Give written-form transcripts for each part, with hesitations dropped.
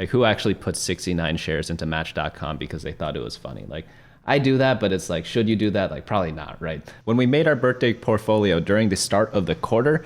Like, who actually put 69 shares into Match.com because they thought it was funny? Like, I do that, but it's like, should you do that? Like, probably not, right? When we made our birthday portfolio during the start of the quarter,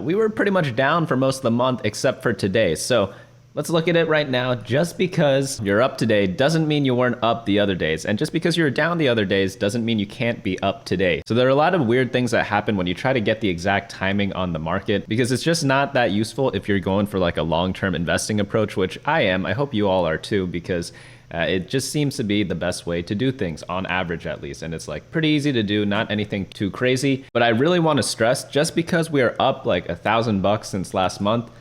we were pretty much down for most of the month except for today. So let's look at it right now. Just because you're up today doesn't mean you weren't up the other days. And just because you were down the other days doesn't mean you can't be up today. So there are a lot of weird things that happen when you try to get the exact timing on the market, because it's just not that useful if you're going for like a long-term investing approach, which I am. I hope you all are too, because it just seems to be the best way to do things, on average at least. And it's like pretty easy to do, not anything too crazy. But I really want to stress, just because we are up like $1,000 since last month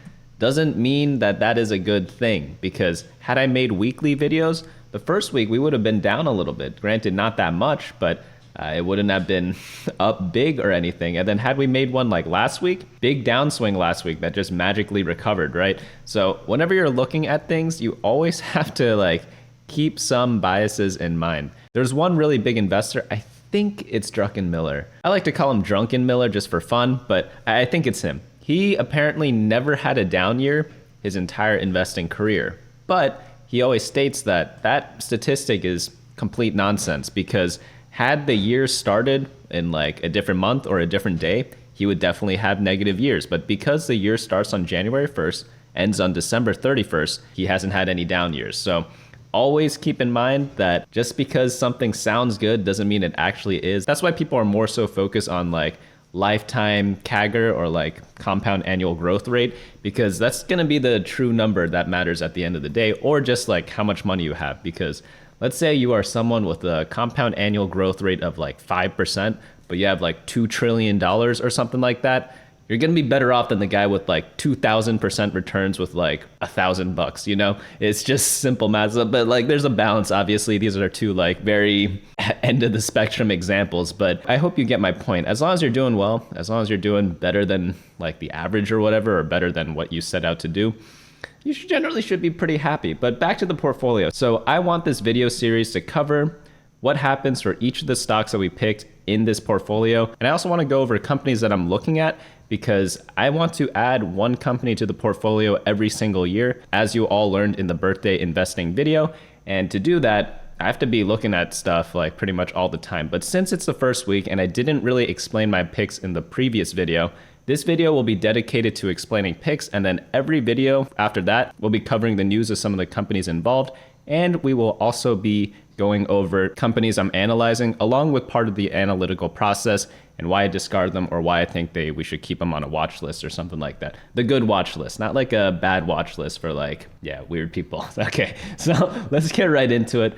doesn't mean that that is a good thing. Because had I made weekly videos, the first week we would have been down a little bit. Granted, not that much, but it wouldn't have been up big or anything. And then had we made one like last week, big downswing last week that just magically recovered, right? So whenever you're looking at things, you always have to like keep some biases in mind. There's one really big investor, I think it's Druckenmiller. I like to call him Drunken Miller just for fun, but I think it's him. He apparently never had a down year his entire investing career, but he always states that that statistic is complete nonsense, because had the year started in like a different month or a different day, he would definitely have negative years. But because the year starts on January 1st, ends on December 31st, he hasn't had any down years. So always keep in mind that just because something sounds good doesn't mean it actually is. That's why people are more so focused on like lifetime CAGR, or like compound annual growth rate, because that's going to be the true number that matters at the end of the day, or just like how much money you have. Because let's say you are someone with a compound annual growth rate of like 5%, but you have like $2 trillion or something like that. You're going to be better off than the guy with like 2,000% returns with like $1,000, you know? It's just simple math. But like, there's a balance, obviously. These are two like very end of the spectrum examples, but I hope you get my point. As long as you're doing well, as long as you're doing better than like the average or whatever, or better than what you set out to do, you generally should be pretty happy. But back to the portfolio. So I want this video series to cover what happens for each of the stocks that we picked in this portfolio. And I also want to go over companies that I'm looking at, because I want to add one company to the portfolio every single year, as you all learned in the birthday investing video. And to do that, I have to be looking at stuff like pretty much all the time. But since it's the first week and I didn't really explain my picks in the previous video, this video will be dedicated to explaining picks, and then every video after that will be covering the news of some of the companies involved. And we will also be going over companies I'm analyzing, along with part of the analytical process and why I discard them, or why I think we should keep them on a watch list or something like that. The good watch list, not like a bad watch list for like, yeah, weird people. Okay, so let's get right into it.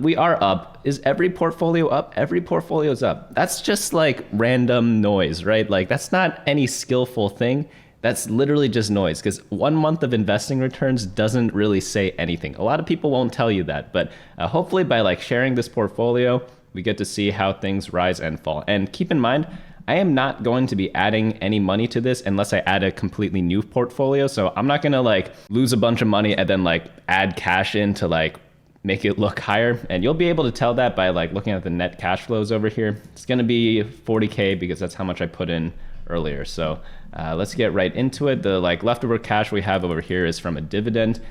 We are up. Is every portfolio up? Every portfolio is up. That's just like random noise, right? Like, that's not any skillful thing. That's literally just noise, because 1 month of investing returns doesn't really say anything. A lot of people won't tell you that, but hopefully by like sharing this portfolio, we get to see how things rise and fall. And keep in mind, I am not going to be adding any money to this unless I add a completely new portfolio. So I'm not gonna like lose a bunch of money and then like add cash in to like make it look higher. And you'll be able to tell that by like looking at the net cash flows over here. It's gonna be 40K because that's how much I put in earlier. So let's get right into it. The like leftover cash we have over here is from a dividend,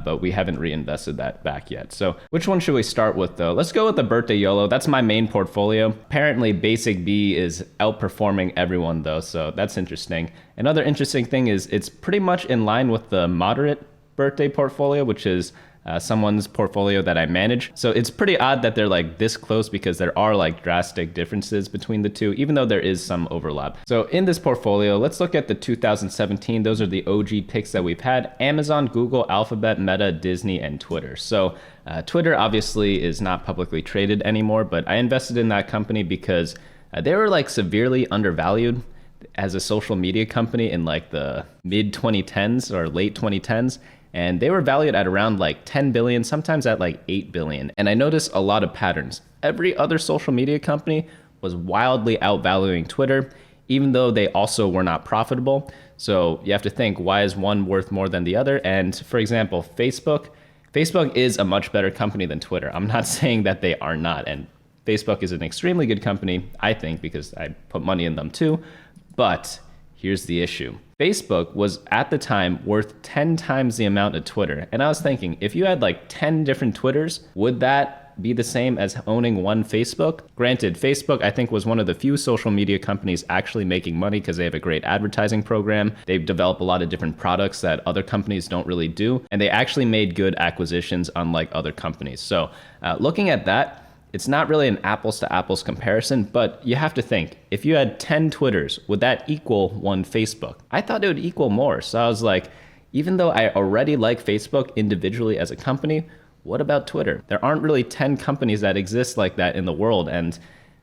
but we haven't reinvested that back yet. So which one should we start with though? Let's go with the birthday YOLO. That's my main portfolio. Apparently BRK.B is outperforming everyone though, so that's interesting. Another interesting thing is it's pretty much in line with the moderate birthday portfolio, which is someone's portfolio that I manage. So it's pretty odd that they're like this close, because there are like drastic differences between the two, even though there is some overlap. So in this portfolio, let's look at the 2017. Those are the OG picks that we've had: Amazon, Google, Alphabet, Meta, Disney, and Twitter. So Twitter obviously is not publicly traded anymore, but I invested in that company because they were like severely undervalued as a social media company in like the mid 2010s or late 2010s. And they were valued at around like 10 billion, sometimes at like 8 billion. And I noticed a lot of patterns. Every other social media company was wildly outvaluing Twitter, even though they also were not profitable. So you have to think, why is one worth more than the other? And for example, Facebook is a much better company than Twitter. I'm not saying that they are not. And Facebook is an extremely good company, I think, because I put money in them too. But Here's the issue. Facebook was at the time worth 10 times the amount of Twitter. And I was thinking, if you had like 10 different Twitters, would that be the same as owning one Facebook? Granted, Facebook, I think, was one of the few social media companies actually making money because they have a great advertising program. They've developed a lot of different products that other companies don't really do. And they actually made good acquisitions unlike other companies. So looking at that, it's not really an apples to apples comparison, but you have to think, if you had 10 Twitters, would that equal one Facebook? I thought it would equal more. So I was like, even though I already like Facebook individually as a company, what about Twitter? There aren't really 10 companies that exist like that in the world. And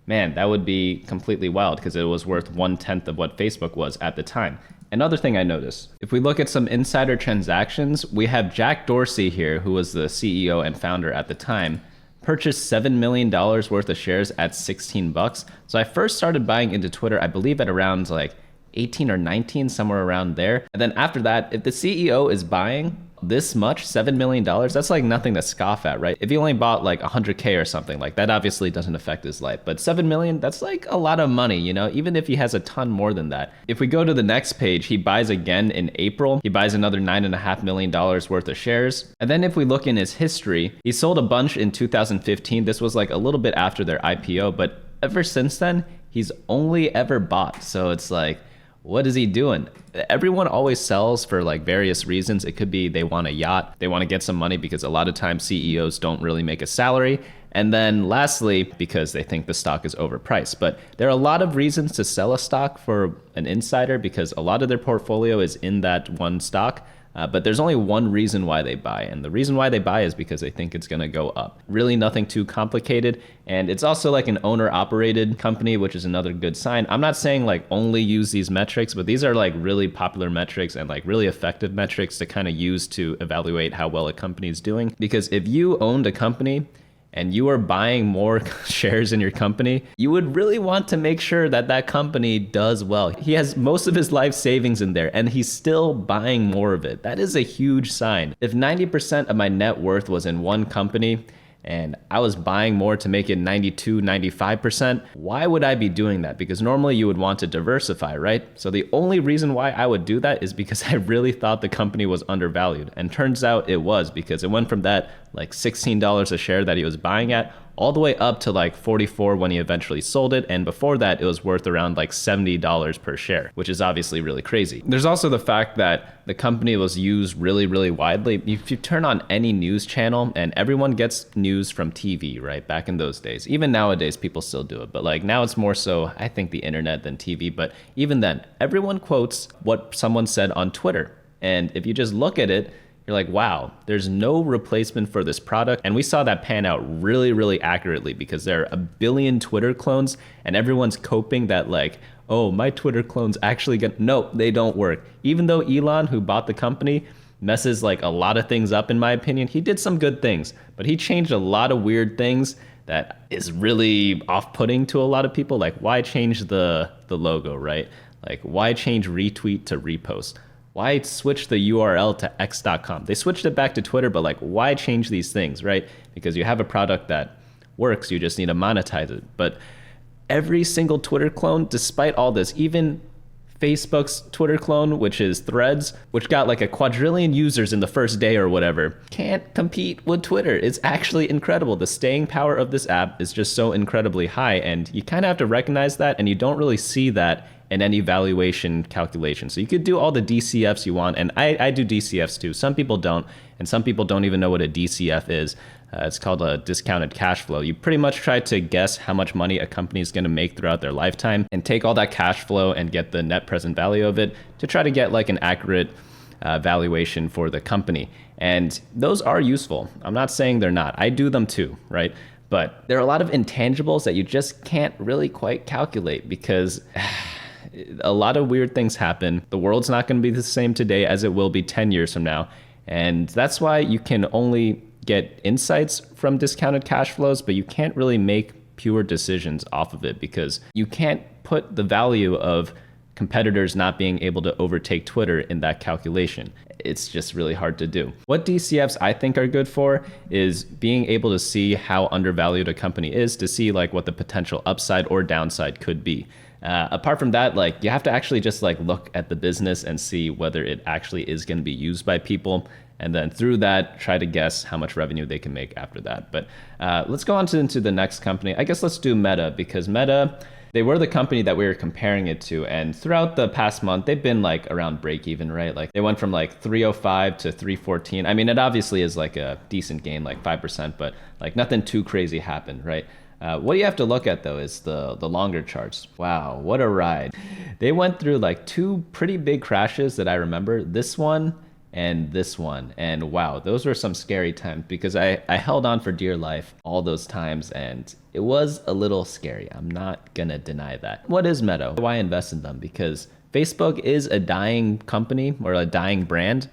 man, that would be completely wild because it was worth 1/10 of what Facebook was at the time. Another thing I noticed, if we look at some insider transactions, we have Jack Dorsey here, who was the CEO and founder at the time, purchased $7 million worth of shares at $16. So I first started buying into Twitter, I believe at around like 18 or 19, somewhere around there. And then after that, if the CEO is buying this much, $7 million, that's like nothing to scoff at, right? If he only bought like 100K or something, like that obviously doesn't affect his life. But 7 million, that's like a lot of money, you know, even if he has a ton more than that. If we go to the next page, he buys again in April. He buys another $9.5 million worth of shares. And then if we look in his history, he sold a bunch in 2015. This was like a little bit after their IPO, but ever since then, he's only ever bought. So it's like, what is he doing? Everyone always sells for like various reasons. It could be they want a yacht, they want to get some money because a lot of times CEOs don't really make a salary. And then lastly, because they think the stock is overpriced. But there are a lot of reasons to sell a stock for an insider because a lot of their portfolio is in that one stock. But there's only one reason why they buy. And the reason why they buy is because they think it's going to go up. Really nothing too complicated. And it's also like an owner-operated company, which is another good sign. I'm not saying like only use these metrics, but these are like really popular metrics and like really effective metrics to kind of use to evaluate how well a company is doing. Because if you owned a company and you are buying more shares in your company, you would really want to make sure that that company does well. He has most of his life savings in there and he's still buying more of it. That is a huge sign. If 90% of my net worth was in one company and I was buying more to make it 92, 95%, why would I be doing that? Because normally you would want to diversify, right? So the only reason why I would do that is because I really thought the company was undervalued. And turns out it was, because it went from that like $16 a share that he was buying at all the way up to like 44 when he eventually sold it. And before that, it was worth around like $70 per share, which is obviously really crazy. There's also the fact that the company was used really, really widely. If you turn on any news channel, and everyone gets news from TV, right? Back in those days. Even nowadays, people still do it. But like now it's more so, I think, the internet than TV. But even then, everyone quotes what someone said on Twitter. And if you just look at it, you're like, wow, there's no replacement for this product. And we saw that pan out really, really accurately because there are a billion Twitter clones and everyone's coping that like, oh, my Twitter clones actually get, no, they don't work. Even though Elon, who bought the company, messes like a lot of things up, in my opinion, he did some good things, but he changed a lot of weird things that is really off-putting to a lot of people. Like, why change the logo, right? Like, why change retweet to repost? Why switch the URL to x.com? They switched it back to Twitter, but like, why change these things, right? Because you have a product that works, you just need to monetize it. But every single Twitter clone, despite all this, even Facebook's Twitter clone, which is Threads, which got like a quadrillion users in the first day or whatever, can't compete with Twitter. It's actually incredible. The staying power of this app is just so incredibly high, and you kind of have to recognize that, and you don't really see that in any valuation calculation. So you could do all the DCFs you want, and I do DCFs too. Some people don't, and some people don't even know what a DCF is. It's called a discounted cash flow. You pretty much try to guess how much money a company is going to make throughout their lifetime and take all that cash flow and get the net present value of it to try to get like an accurate valuation for the company. And those are useful. I'm not saying they're not. I do them too, right? But there are a lot of intangibles that you just can't really quite calculate because a lot of weird things happen. The world's not going to be the same today as it will be 10 years from now. And that's why you can only get insights from discounted cash flows, but you can't really make pure decisions off of it because you can't put the value of competitors not being able to overtake Twitter in that calculation. It's just really hard to do. What DCFs I think are good for is being able to see how undervalued a company is, to see like what the potential upside or downside could be. Apart from that, like you have to actually just like look at the business and see whether it actually is going to be used by people. And then through that, try to guess how much revenue they can make after that. But let's go on into the next company. I guess let's do Meta, because Meta, they were the company that we were comparing it to. And throughout the past month, they've been like around break even, right? Like they went from like 305 to 314. I mean, it obviously is like a decent gain, like 5%, but like nothing too crazy happened, right? What you have to look at though is the longer charts. Wow, what a ride. They went through like two pretty big crashes that I remember. This one and this one. And wow, those were some scary times because I held on for dear life all those times and it was a little scary. I'm not gonna deny that. What is Meta? Why invest in them? Because Facebook is a dying company or a dying brand.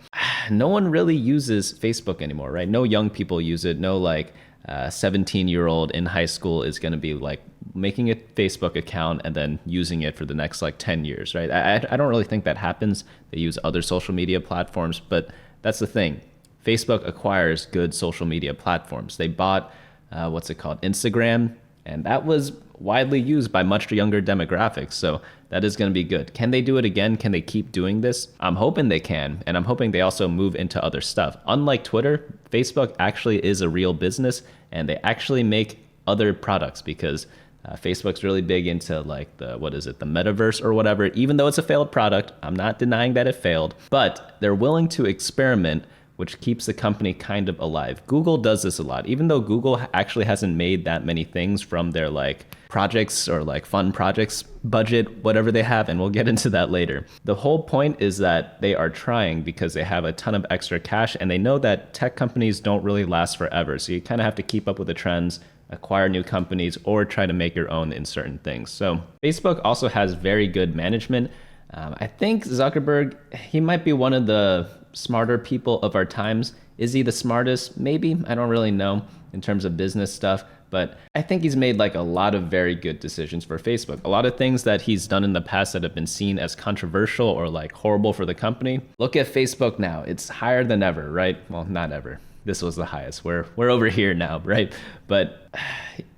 No one really uses Facebook anymore, right? No young people use it. No like 17-year-old in high school is going to be like making a Facebook account and then using it for the next like 10 years, right? I don't really think that happens. They use other social media platforms, but that's the thing. Facebook acquires good social media platforms. They bought, Instagram, and that was widely used by much younger demographics. So that is going to be good. Can they do it again? Can they keep doing this? I'm hoping they can. And I'm hoping they also move into other stuff. Unlike Twitter, Facebook actually is a real business and they actually make other products because Facebook's really big into like the metaverse or whatever. Even though it's a failed product, I'm not denying that it failed, but they're willing to experiment, which keeps the company kind of alive. Google does this a lot. Even though Google actually hasn't made that many things from their like projects or like fun projects budget, whatever they have, and we'll get into that later. The whole point is that they are trying because they have a ton of extra cash and they know that tech companies don't really last forever. So you kind of have to keep up with the trends, acquire new companies, or try to make your own in certain things. So Facebook also has very good management. I think Zuckerberg, he might be one of the smarter people of our times. Is he the smartest? Maybe. I don't really know in terms of business stuff, but I think he's made like a lot of very good decisions for Facebook. A lot of things that he's done in the past that have been seen as controversial or like horrible for the company. Look at Facebook now. It's higher than ever, right? Well, not ever. This was the highest. We're over here now, right? But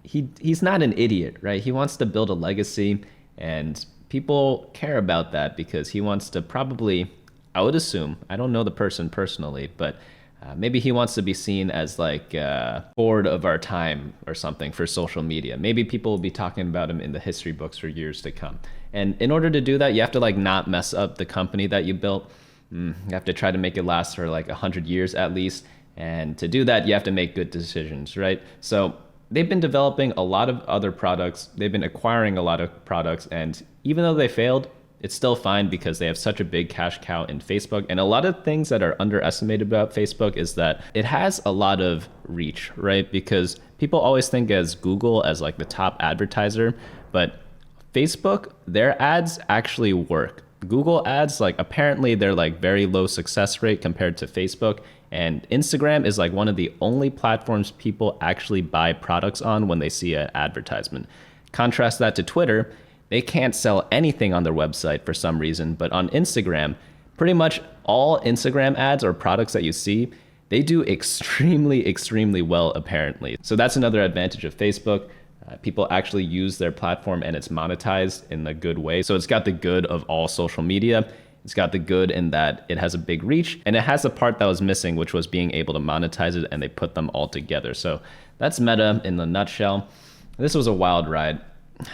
he's not an idiot, right? He wants to build a legacy and people care about that because he wants to probably, I would assume, I don't know the person personally, but maybe he wants to be seen as like forward of our time or something for social media. Maybe people will be talking about him in the history books for years to come. And in order to do that, you have to like not mess up the company that you built. You have to try to make it last for like 100 years at least. And to do that, you have to make good decisions, right? So they've been developing a lot of other products. They've been acquiring a lot of products. And even though they failed, it's still fine because they have such a big cash cow in Facebook. And a lot of things that are underestimated about Facebook is that it has a lot of reach, right? Because people always think as Google as like the top advertiser, but Facebook, their ads actually work. Google ads, like apparently they're like very low success rate compared to Facebook. And Instagram is like one of the only platforms people actually buy products on when they see an advertisement. Contrast that to Twitter. They can't sell anything on their website for some reason, but on Instagram, pretty much all Instagram ads or products that you see, they do extremely, extremely well apparently. So that's another advantage of Facebook. People actually use their platform and it's monetized in a good way. So it's got the good of all social media. It's got the good in that it has a big reach and it has the part that was missing, which was being able to monetize it, and they put them all together. So that's Meta in a nutshell. This was a wild ride.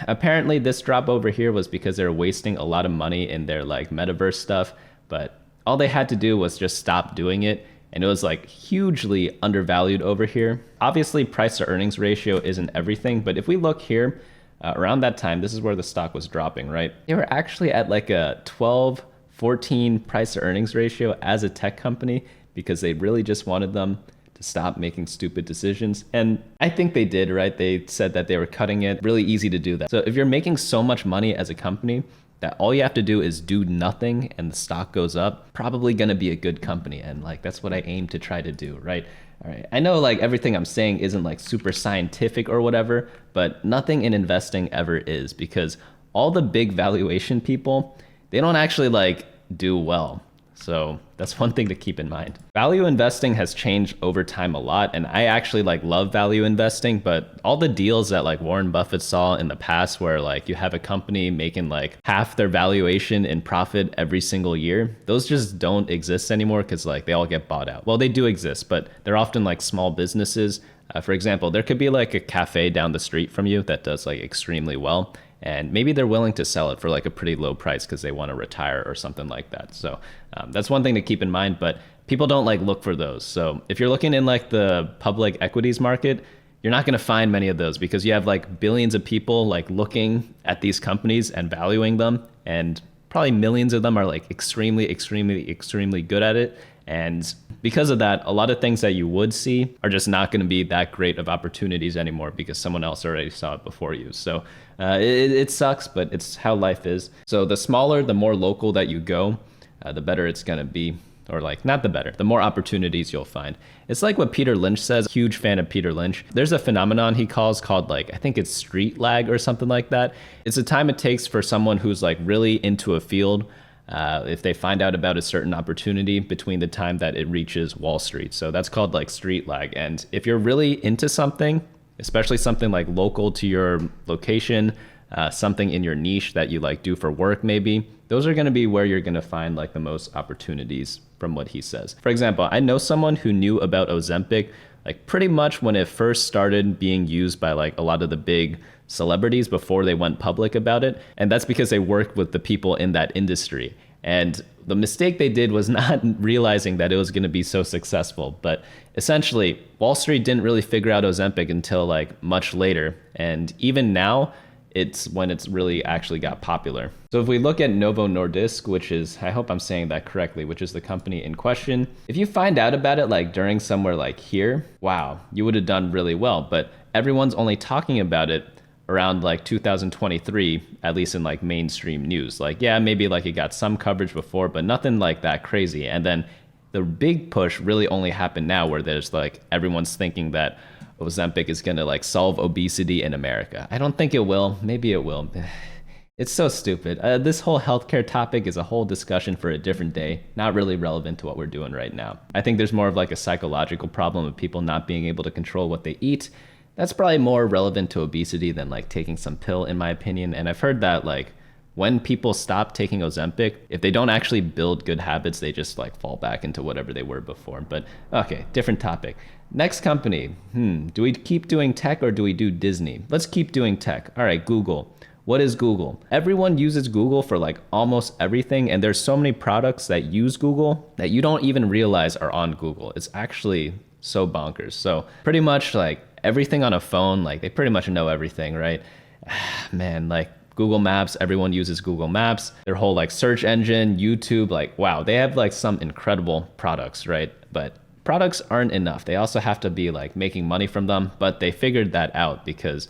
Apparently this drop over here was because they were wasting a lot of money in their like metaverse stuff, but all they had to do was just stop doing it. And it was like hugely undervalued over here. Obviously price to earnings ratio isn't everything, but if we look here around that time, this is where the stock was dropping, right? They were actually at like a 12, 14 price to earnings ratio as a tech company because they really just wanted them to stop making stupid decisions. And I think they did, right? They said that they were cutting it. Really easy to do that. So if you're making so much money as a company that all you have to do is do nothing and the stock goes up, probably gonna be a good company. And like, that's what I aim to try to do, right? All right. I know like everything I'm saying isn't like super scientific or whatever, but nothing in investing ever is, because all the big valuation people, they don't actually like do well. So that's one thing to keep in mind. Value investing has changed over time a lot, and I actually like love value investing, but all the deals that like Warren Buffett saw in the past where like you have a company making like half their valuation in profit every single year, those just don't exist anymore because like they all get bought out. Well, they do exist, but they're often like small businesses. For example, there could be like a cafe down the street from you that does like extremely well, and maybe they're willing to sell it for like a pretty low price because they want to retire or something like that. So that's one thing to keep in mind, but people don't like look for those. So if you're looking in like the public equities market, you're not going to find many of those because you have like billions of people like looking at these companies and valuing them, and probably millions of them are like extremely good at it. And because of that, a lot of things that you would see are just not going to be that great of opportunities anymore because someone else already saw it before you. So it sucks, but it's how life is. So the smaller, the more local that you go, the better it's going to be. Or like, not the better, the more opportunities you'll find. It's like what Peter Lynch says. Huge fan of Peter Lynch. There's a phenomenon he calls called like, I think it's street lag or something like that. It's the time it takes for someone who's like really into a field, if they find out about a certain opportunity between the time that it reaches Wall Street. So that's called like street lag. And if you're really into something, especially something like local to your location, something in your niche that you like do for work maybe, those are going to be where you're going to find like the most opportunities from what he says. For example, I know someone who knew about Ozempic like pretty much when it first started being used by like a lot of the big celebrities before they went public about it. And that's because they worked with the people in that industry. And the mistake they did was not realizing that it was going to be so successful. But essentially, Wall Street didn't really figure out Ozempic until like much later. And even now, it's when it's really actually got popular. So if we look at Novo Nordisk, which is, I hope I'm saying that correctly, which is the company in question, if you find out about it like during somewhere like here, wow, you would have done really well. But everyone's only talking about it around like 2023, at least in like mainstream news. Like, yeah, maybe like it got some coverage before, but nothing like that crazy. And then the big push really only happened now where there's like, everyone's thinking that Ozempic is gonna like solve obesity in America. I don't think it will. Maybe it will. It's so stupid. This whole healthcare topic is a whole discussion for a different day, not really relevant to what we're doing right now. I think there's more of like a psychological problem of people not being able to control what they eat. That's probably more relevant to obesity than like taking some pill, in my opinion. And I've heard that like when people stop taking Ozempic, if they don't actually build good habits, they just like fall back into whatever they were before. But okay, different topic. Next company. Do we keep doing tech or do we do Disney? Let's keep doing tech. All right, Google. What is Google? Everyone uses Google for like almost everything, and there's so many products that use Google that you don't even realize are on Google. It's actually so bonkers. So pretty much like everything on a phone, like they pretty much know everything, right? Man, like Google Maps, everyone uses Google Maps. Their whole like search engine, YouTube, like wow, they have like some incredible products, right? But products aren't enough. They also have to be like making money from them, but they figured that out because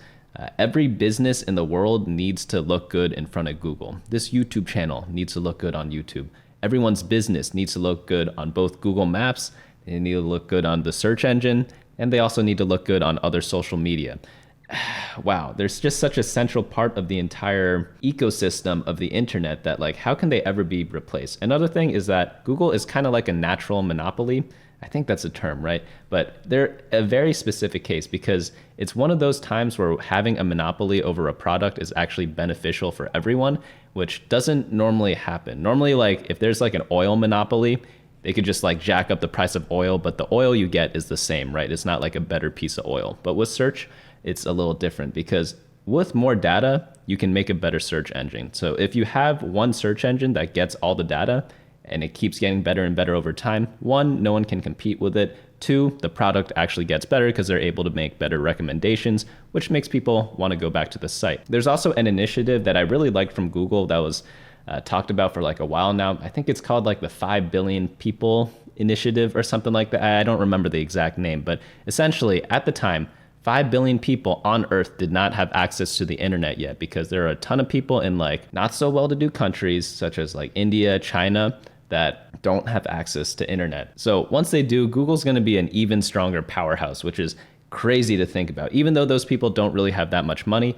every business in the world needs to look good in front of Google. This YouTube channel needs to look good on YouTube. Everyone's business needs to look good on both Google Maps, they need to look good on the search engine, and they also need to look good on other social media. Wow, there's just such a central part of the entire ecosystem of the internet that like, how can they ever be replaced? Another thing is that Google is kind of like a natural monopoly. I think that's a term, right? But they're a very specific case because it's one of those times where having a monopoly over a product is actually beneficial for everyone, which doesn't normally happen. Normally, like if there's like an oil monopoly, they could just like jack up the price of oil, but the oil you get is the same, right? It's not like a better piece of oil. But with search, it's a little different because with more data, you can make a better search engine. So if you have one search engine that gets all the data, and it keeps getting better and better over time. One, no one can compete with it. Two, the product actually gets better because they're able to make better recommendations, which makes people want to go back to the site. There's also an initiative that I really liked from Google that was talked about for like a while now. I think it's called like the 5 billion people initiative or something like that. I don't remember the exact name, but essentially at the time, 5 billion people on Earth did not have access to the internet yet because there are a ton of people in like not so well-to-do countries such as like India, China, that don't have access to internet. So once they do, Google's going to be an even stronger powerhouse, which is crazy to think about. Even though those people don't really have that much money,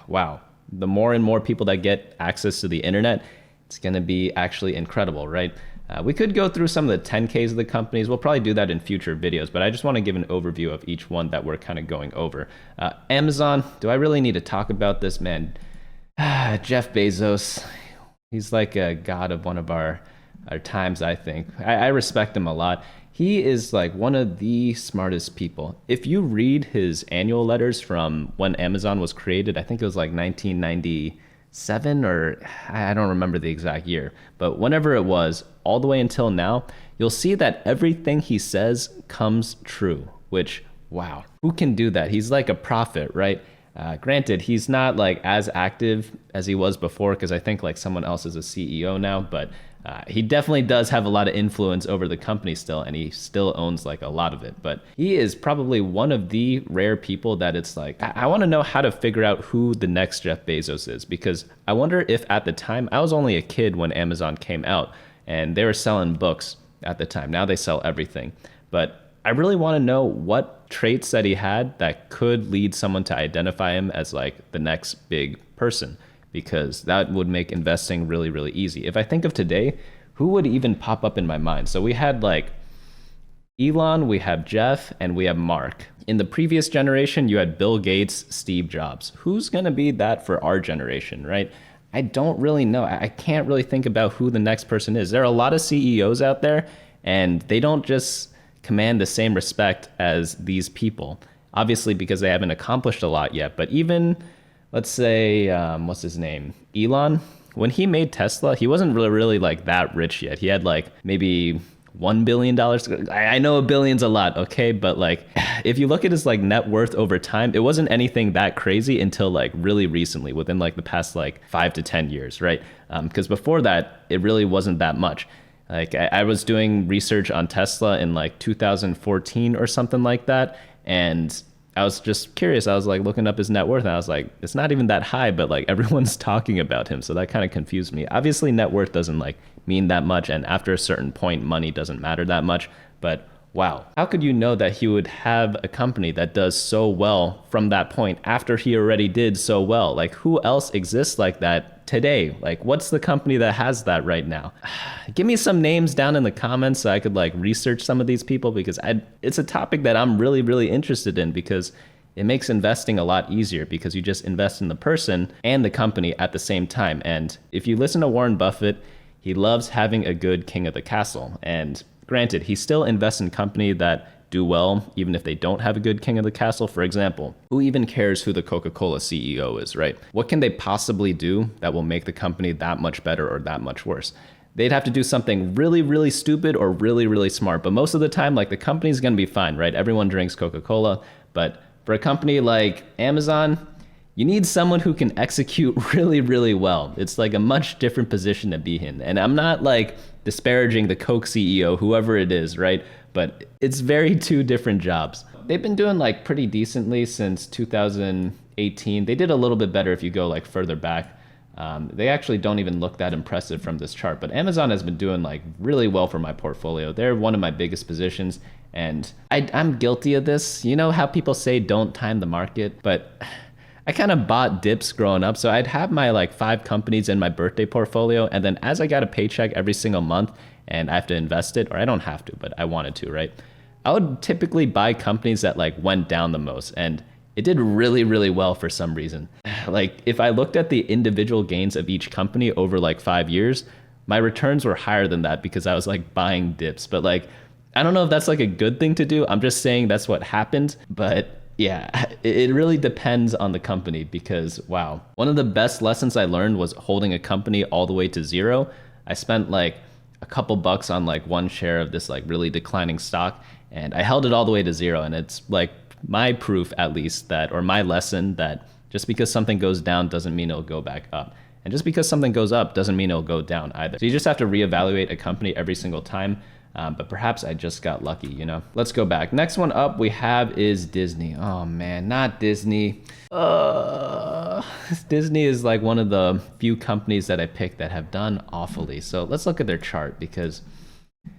wow, the more and more people that get access to the internet, it's going to be actually incredible, right? We could go through some of the 10Ks of the companies. We'll probably do that in future videos, but I just want to give an overview of each one that we're kind of going over. Amazon, do I really need to talk about this, man? Jeff Bezos, he's like a god of one of our times, I think. I respect him a lot. He is like one of the smartest people. If you read his annual letters from when Amazon was created, I think it was like 1997 or I don't remember the exact year, but whenever it was, all the way until now, you'll see that everything he says comes true, which, wow, who can do that? He's like a prophet, right? Granted, he's not like as active as he was before because I think like someone else is a CEO now, but he definitely does have a lot of influence over the company still, and he still owns like a lot of it. But he is probably one of the rare people that it's like, I want to know how to figure out who the next Jeff Bezos is, because I wonder if at the time, I was only a kid when Amazon came out and they were selling books at the time. Now they sell everything. But I really want to know what traits that he had that could lead someone to identify him as like the next big person, because that would make investing really, really easy. If I think of today, who would even pop up in my mind? So we had like Elon, we have Jeff, and we have Mark. In the previous generation, you had Bill Gates, Steve Jobs. Who's going to be that for our generation, right? I don't really know. I can't really think about who the next person is. There are a lot of CEOs out there, and they don't just command the same respect as these people, obviously because they haven't accomplished a lot yet. But even, let's say, what's his name? Elon, when he made Tesla, he wasn't really like that rich yet. He had like maybe $1 billion. I know a billion's a lot, okay? But like, if you look at his like net worth over time, it wasn't anything that crazy until like really recently, within like the past like 5 to 10 years, right? Because before that, it really wasn't that much. Like I was doing research on Tesla in like 2014 or something like that. And I was just curious. I was like looking up his net worth and I was like, it's not even that high, but like everyone's talking about him. So that kind of confused me. Obviously net worth doesn't like mean that much. And after a certain point, money doesn't matter that much. But wow, how could you know that he would have a company that does so well from that point after he already did so well? Like who else exists like that today? Like what's the company that has that right now? Give me some names down in the comments so I could like research some of these people, because it's a topic that I'm really, really interested in, because it makes investing a lot easier because you just invest in the person and the company at the same time. And if you listen to Warren Buffett, he loves having a good king of the castle. And granted, he still invests in companies that do well, even if they don't have a good king of the castle. For example, who even cares who the Coca-Cola CEO is, right? What can they possibly do that will make the company that much better or that much worse? They'd have to do something really, really stupid or really, really smart. But most of the time, like the company's going to be fine, right? Everyone drinks Coca-Cola. But for a company like Amazon, you need someone who can execute really, really well. It's like a much different position to be in. And I'm not like disparaging the Coke CEO, whoever it is, right? But it's very two different jobs. They've been doing like pretty decently since 2018. They did a little bit better if you go like further back. They actually don't even look that impressive from this chart, but Amazon has been doing like really well for my portfolio. They're one of my biggest positions, and I'm guilty of this. You know how people say don't time the market, but I kind of bought dips growing up. So I'd have my like 5 companies in my birthday portfolio. And then as I got a paycheck every single month and I have to invest it, or I don't have to, but I wanted to, right? I would typically buy companies that like went down the most. And it did really, really well for some reason. Like if I looked at the individual gains of each company over like 5 years, my returns were higher than that because I was like buying dips. But like, I don't know if that's like a good thing to do. I'm just saying that's what happened. But yeah, it really depends on the company, because wow, one of the best lessons I learned was holding a company all the way to zero. I spent like a couple bucks on like one share of this like really declining stock, and I held it all the way to zero. And it's like my proof, at least, that, or my lesson, that just because something goes down doesn't mean it'll go back up. And just because something goes up doesn't mean it'll go down either. So you just have to reevaluate a company every single time. But perhaps I just got lucky, you know? Let's go back. Next one up we have is Disney. Oh man, not Disney. Disney is like one of the few companies that I picked that have done awfully. So let's look at their chart, because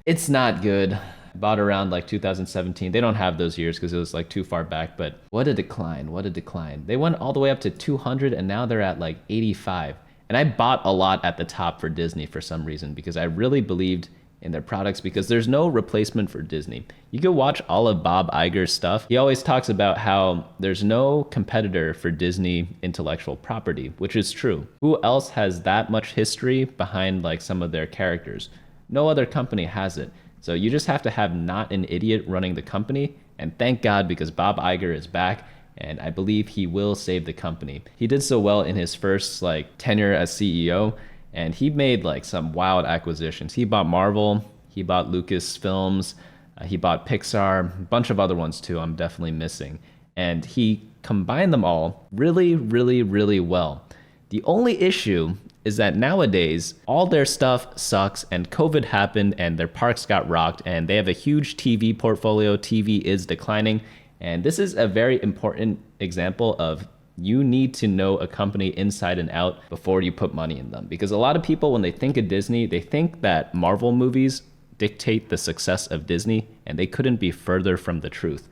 it's not good. Bought around like 2017. They don't have those years because it was like too far back, but what a decline, what a decline. They went all the way up to 200 and now they're at like 85. And I bought a lot at the top for Disney for some reason, because I really believed in their products because there's no replacement for Disney. You can watch all of Bob Iger's stuff. He always talks about how there's no competitor for Disney intellectual property, which is true. Who else has that much history behind like some of their characters? No other company has it. So you just have to have not an idiot running the company. And thank God, because Bob Iger is back, and I believe he will save the company. He did so well in his first like tenure as CEO, and he made like some wild acquisitions. He bought Marvel, he bought Lucasfilms, he bought Pixar, a bunch of other ones too I'm definitely missing. And he combined them all really, really, really well. The only issue is that nowadays all their stuff sucks and COVID happened and their parks got rocked and they have a huge TV portfolio. TV is declining. And this is a very important example of you need to know a company inside and out before you put money in them. Because a lot of people, when they think of Disney, they think that Marvel movies dictate the success of Disney, and they couldn't be further from the truth.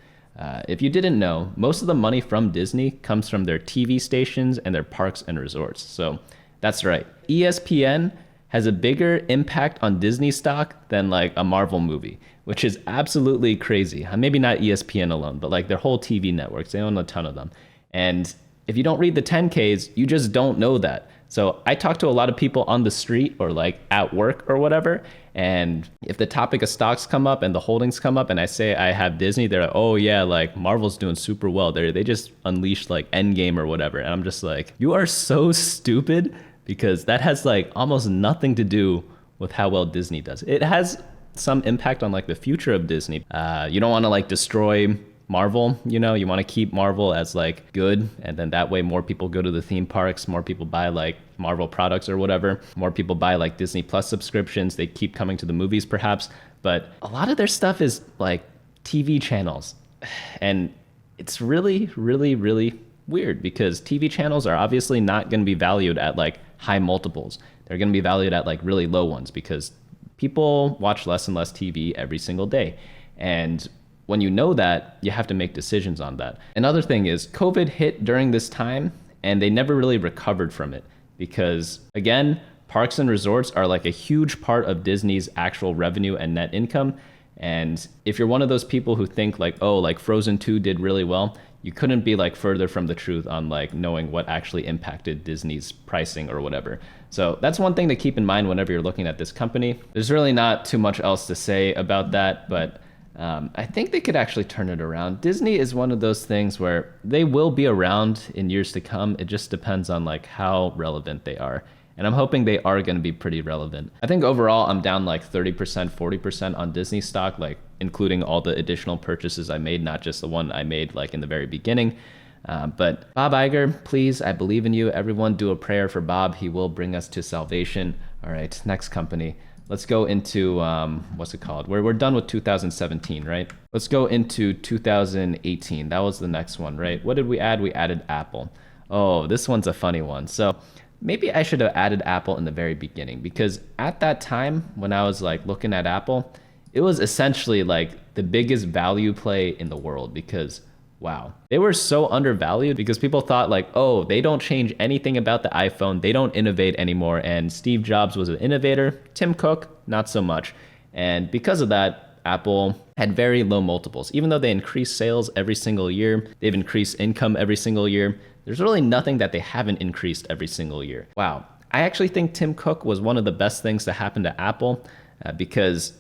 If you didn't know, most of the money from Disney comes from their TV stations and their parks and resorts. So that's right. ESPN has a bigger impact on Disney stock than like a Marvel movie, which is absolutely crazy. Maybe not ESPN alone, but like their whole TV networks, they own a ton of them. And if you don't read the 10Ks, you just don't know that. So I talk to a lot of people on the street or like at work or whatever. And if the topic of stocks come up and the holdings come up and I say I have Disney, they're like, oh yeah, like Marvel's doing super well. They just unleashed like Endgame or whatever. And I'm just like, you are so stupid, because that has like almost nothing to do with how well Disney does. It has some impact on like the future of Disney. You don't want to like destroy Marvel, you know, you want to keep Marvel as like good, and then that way more people go to the theme parks, more people buy like Marvel products or whatever, more people buy like Disney Plus subscriptions, they keep coming to the movies perhaps, but a lot of their stuff is like TV channels, and it's really, really, really weird because TV channels are obviously not going to be valued at like high multiples. They're going to be valued at like really low ones because people watch less and less TV every single day. And when you know that, you have to make decisions on that. Another thing is COVID hit during this time and they never really recovered from it because, again, parks and resorts are like a huge part of Disney's actual revenue and net income. And if you're one of those people who think like, oh, like Frozen 2 did really well, you couldn't be like further from the truth on like knowing what actually impacted Disney's pricing or whatever. So that's one thing to keep in mind whenever you're looking at this company. There's really not too much else to say about that, but I think they could actually turn it around. Disney is one of those things where they will be around in years to come. It just depends on like how relevant they are. And I'm hoping they are going to be pretty relevant. I think overall I'm down like 30%, 40% on Disney stock, like including all the additional purchases I made, not just the one I made like in the very beginning. But Bob Iger, please, I believe in you. Everyone do a prayer for Bob. He will bring us to salvation. All right, next company. Let's go into, what's it called? We're done with 2017, right? Let's go into 2018. That was the next one, right? What did we add? We added Apple. Oh, this one's a funny one. So maybe I should have added Apple in the very beginning, because at that time when I was like looking at Apple, it was essentially like the biggest value play in the world because wow, they were so undervalued because people thought like, oh, they don't change anything about the iPhone. They don't innovate anymore. And Steve Jobs was an innovator. Tim Cook, not so much. And because of that, Apple had very low multiples. Even though they increase sales every single year, they've increased income every single year. There's really nothing that they haven't increased every single year. Wow. I actually think Tim Cook was one of the best things to happen to Apple because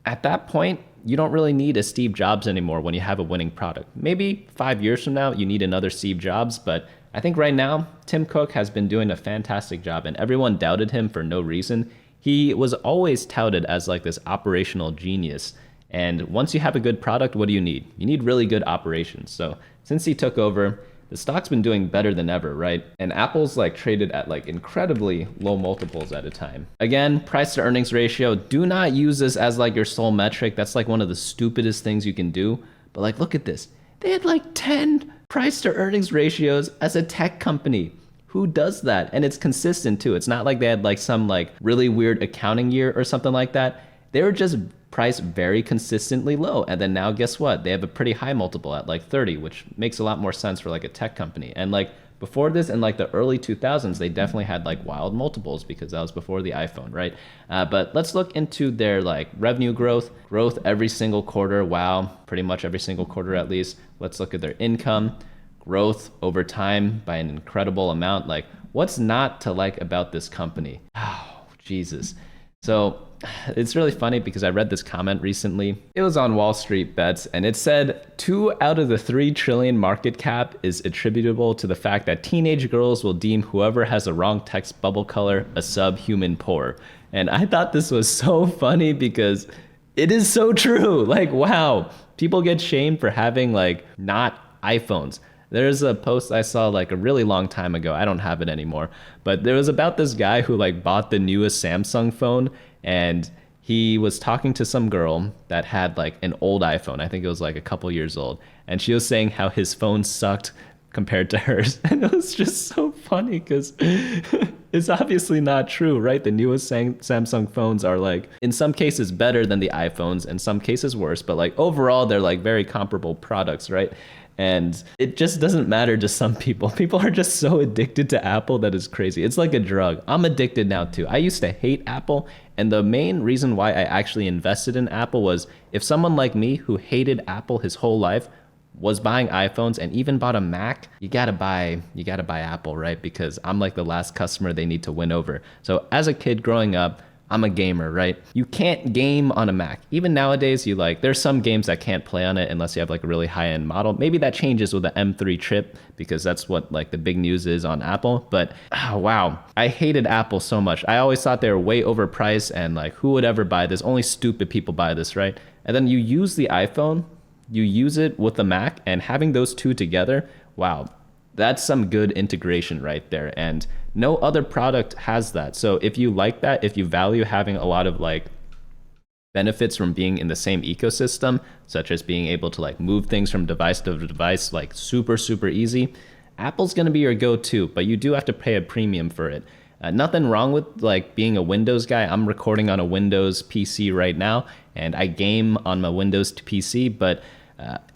at that point, you don't really need a Steve Jobs anymore when you have a winning product. Maybe 5 years from now, you need another Steve Jobs, but I think right now, Tim Cook has been doing a fantastic job and everyone doubted him for no reason. He was always touted as like this operational genius. And once you have a good product, what do you need? You need really good operations. So since he took over, the stock's been doing better than ever, right? And Apple's like traded at like incredibly low multiples at a time. Again, price to earnings ratio, do not use this as like your sole metric. That's like one of the stupidest things you can do. But like, look at this. They had like 10 price to earnings ratios as a tech company. Who does that? And it's consistent too. It's not like they had like some like really weird accounting year or something like that. They were just priced very consistently low. And then now guess what? They have a pretty high multiple at like 30, which makes a lot more sense for like a tech company. And like before this, in like the early 2000s, they definitely had like wild multiples because that was before the iPhone, right? But let's look into their like revenue growth every single quarter. Wow, pretty much every single quarter at least. Let's look at their income growth over time by an incredible amount. Like, what's not to like about this company? Oh, Jesus. So it's really funny because I read this comment recently. It was on Wall Street Bets, and it said 2 out of the 3 trillion market cap is attributable to the fact that teenage girls will deem whoever has a wrong text bubble color a subhuman poor. And I thought this was so funny because it is so true. Like, wow, people get shamed for having like not iPhones. There's a post I saw like a really long time ago. I don't have it anymore, but there was about this guy who like bought the newest Samsung phone, and he was talking to some girl that had like an old iPhone. I think it was like a couple years old, and she was saying how his phone sucked compared to hers. And it was just so funny because it's obviously not true, right? The newest Samsung phones are like in some cases better than the iPhones, in some cases worse, but like overall they're like very comparable products, right? And it just doesn't matter to some people. People are just so addicted to Apple that is crazy. It's like a drug. I'm addicted now too. I used to hate Apple, and the main reason why I actually invested in Apple was if someone like me who hated Apple his whole life was buying iPhones and even bought a Mac, you gotta buy Apple, right? Because I'm like the last customer they need to win over. So as a kid growing up, I'm a gamer, right? You can't game on a Mac. Even nowadays, there's some games that can't play on it unless you have like a really high-end model. Maybe that changes with the M3 chip because that's what like the big news is on Apple. But oh, wow, I hated Apple so much. I always thought they were way overpriced and like who would ever buy this? Only stupid people buy this, right? And then you use the iPhone, you use it with the Mac, and having those two together, wow, that's some good integration right there. And no other product has that. So if you like that, if you value having a lot of like benefits from being in the same ecosystem, such as being able to like move things from device to device like super, super easy, Apple's gonna be your go-to, but you do have to pay a premium for it. Nothing wrong with like being a Windows guy. I'm recording on a Windows PC right now, and I game on my Windows PC, but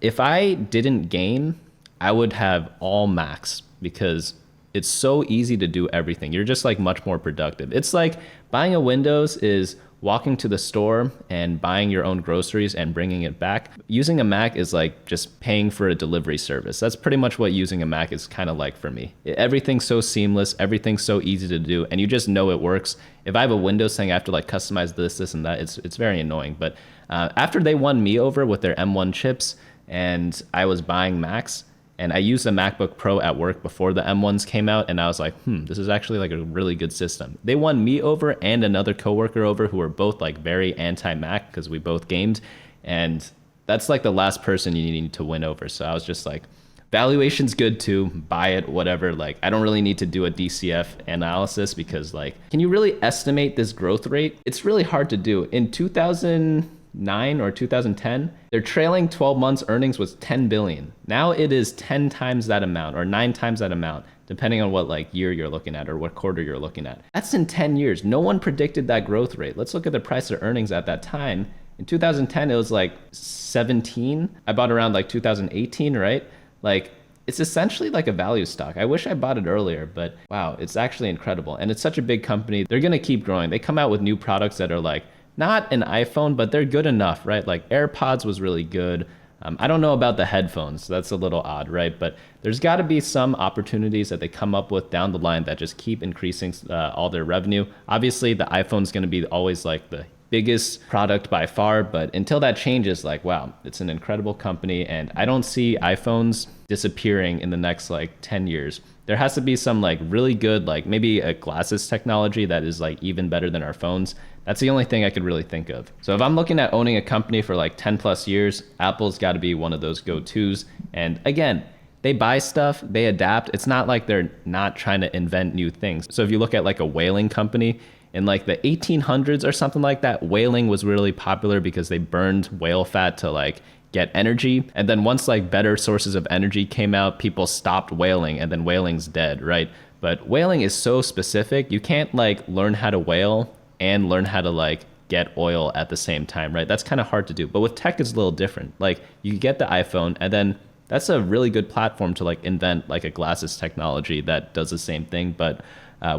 if I didn't game, I would have all Macs because it's so easy to do everything. You're just like much more productive. It's like buying a Windows is walking to the store and buying your own groceries and bringing it back. Using a Mac is like just paying for a delivery service. That's pretty much what using a Mac is kind of like for me. Everything's so seamless, everything's so easy to do, and you just know it works. If I have a Windows thing, I have to like customize this and that. It's very annoying. But after they won me over with their M1 chips and I was buying Macs, and I used a MacBook Pro at work before the M1s came out, and I was like, this is actually like a really good system. They won me over and another coworker over who were both like very anti-Mac because we both gamed, and that's like the last person you need to win over. So I was just like, valuation's good too, buy it, whatever. Like, I don't really need to do a DCF analysis because like, can you really estimate this growth rate? It's really hard to do. In 2009 or 2010, their trailing 12 months earnings was 10 billion. Now it is 10 times that amount or 9 times that amount, depending on what like year you're looking at or what quarter you're looking at. That's in 10 years. No one predicted that growth rate. Let's look at the price of earnings at that time. In 2010, it was like 17. I bought around like 2018, right? Like, it's essentially like a value stock. I wish I bought it earlier, but wow, it's actually incredible. And it's such a big company. They're gonna keep growing. They come out with new products that are like, not an iPhone, but they're good enough, right? Like AirPods was really good. I don't know about the headphones. That's a little odd, right? But there's got to be some opportunities that they come up with down the line that just keep increasing all their revenue. Obviously, the iPhone's going to be always like the biggest product by far, but until that changes, like, wow, it's an incredible company, and I don't see iPhones disappearing in the next like 10 years. There has to be some like really good, like maybe a glasses technology that is like even better than our phones. That's the only thing I could really think of. So if I'm looking at owning a company for like 10 plus years, Apple's got to be one of those go-tos. And again, they buy stuff, they adapt. It's not like they're not trying to invent new things. So if you look at like a whaling company, in like the 1800s or something like that, whaling was really popular because they burned whale fat to like get energy. And then once like better sources of energy came out, people stopped whaling, and then whaling's dead, right? But whaling is so specific. You can't like learn how to whale and learn how to like get oil at the same time, right? That's kind of hard to do. But with tech, it's a little different. Like you get the iPhone, and then that's a really good platform to like invent like a glasses technology that does the same thing, but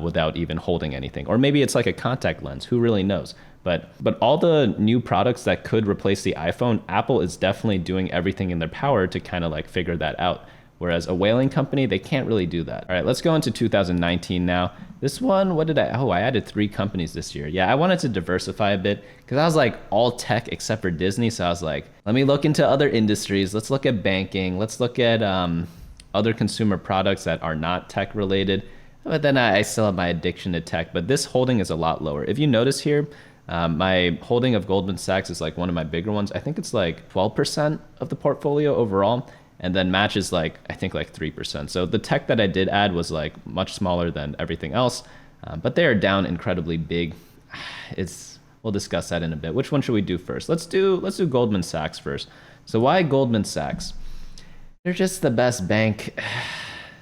without even holding anything. Or maybe it's like a contact lens. Who really knows? But all the new products that could replace the iPhone, Apple is definitely doing everything in their power to kind of like figure that out. Whereas a whaling company, they can't really do that. All right, let's go into 2019 now. This one, what did I added 3 companies this year. Yeah, I wanted to diversify a bit because I was like all tech except for Disney. So I was like, let me look into other industries. Let's look at banking. Let's look at other consumer products that are not tech related. But then I still have my addiction to tech, but this holding is a lot lower. If you notice here, my holding of Goldman Sachs is like one of my bigger ones. I think it's like 12% of the portfolio overall. And then Match is like, I think like 3%. So the tech that I did add was like much smaller than everything else, but they are down incredibly big. We'll discuss that in a bit. Which one should we do first? Let's do Goldman Sachs first. So why Goldman Sachs? They're just the best bank.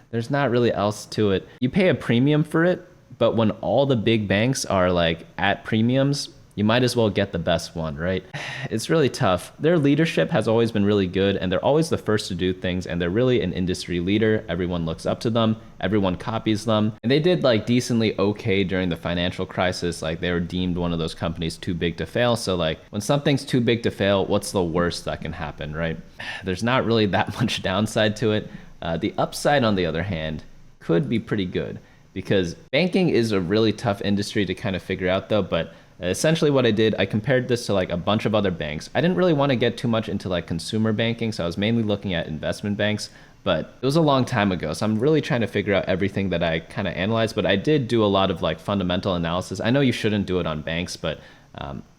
There's not really else to it. You pay a premium for it, but when all the big banks are like at premiums, you might as well get the best one, right? It's really tough. Their leadership has always been really good, and they're always the first to do things, and they're really an industry leader. Everyone looks up to them. Everyone copies them. And they did like decently okay during the financial crisis. Like they were deemed one of those companies too big to fail. So like when something's too big to fail, what's the worst that can happen, right? There's not really that much downside to it. The upside, on the other hand, could be pretty good because banking is a really tough industry to kind of figure out though, but essentially what I did, I compared this to like a bunch of other banks. I didn't really want to get too much into like consumer banking, so I was mainly looking at investment banks, but it was a long time ago. So I'm really trying to figure out everything that I kind of analyzed, but I did do a lot of like fundamental analysis. I know you shouldn't do it on banks, but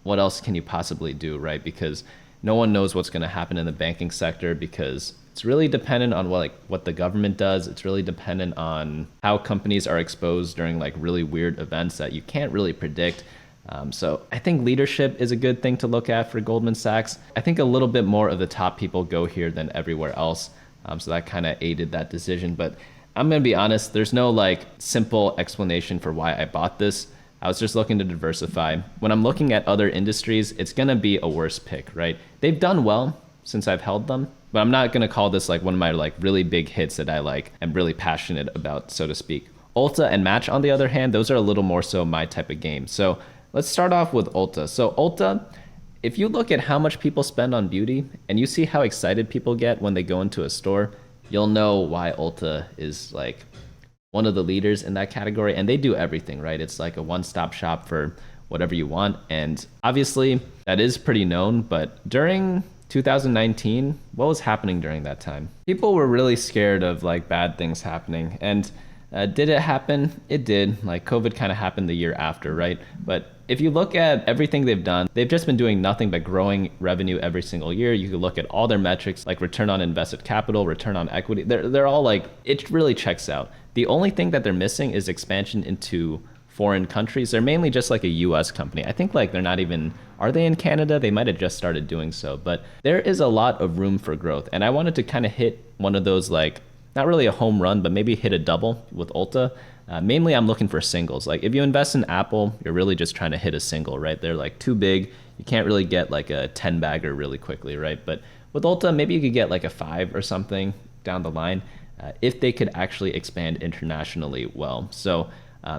what else can you possibly do, right? Because no one knows what's going to happen in the banking sector because it's really dependent on what the government does. It's really dependent on how companies are exposed during like really weird events that you can't really predict. So I think leadership is a good thing to look at for Goldman Sachs. I think a little bit more of the top people go here than everywhere else. So that kind of aided that decision. But I'm going to be honest, there's no like simple explanation for why I bought this. I was just looking to diversify. When I'm looking at other industries, it's going to be a worse pick, right? They've done well since I've held them, but I'm not going to call this like one of my like really big hits that I like am really passionate about, so to speak. Ulta and Match, on the other hand, those are a little more so my type of game. So let's start off with Ulta. So Ulta, if you look at how much people spend on beauty and you see how excited people get when they go into a store, you'll know why Ulta is like one of the leaders in that category. And they do everything, right? It's like a one-stop shop for whatever you want. And obviously that is pretty known, but during 2019, what was happening during that time? People were really scared of like bad things happening. And did it happen? It did. Like COVID kind of happened the year after, right? But if you look at everything they've done, they've just been doing nothing but growing revenue every single year. You could look at all their metrics like return on invested capital, return on equity. They're all like, it really checks out. The only thing that they're missing is expansion into foreign countries. They're mainly just like a US company. I think like they're not even, are they in Canada? They might have just started doing so, but there is a lot of room for growth. And I wanted to kind of hit one of those like, not really a home run, but maybe hit a double with Ulta. Mainly I'm looking for singles. Like if you invest in Apple, you're really just trying to hit a single, right? They're like too big. You can't really get like a 10 bagger really quickly, right? But with Ulta, maybe you could get like a 5 or something down the line if they could actually expand internationally well. So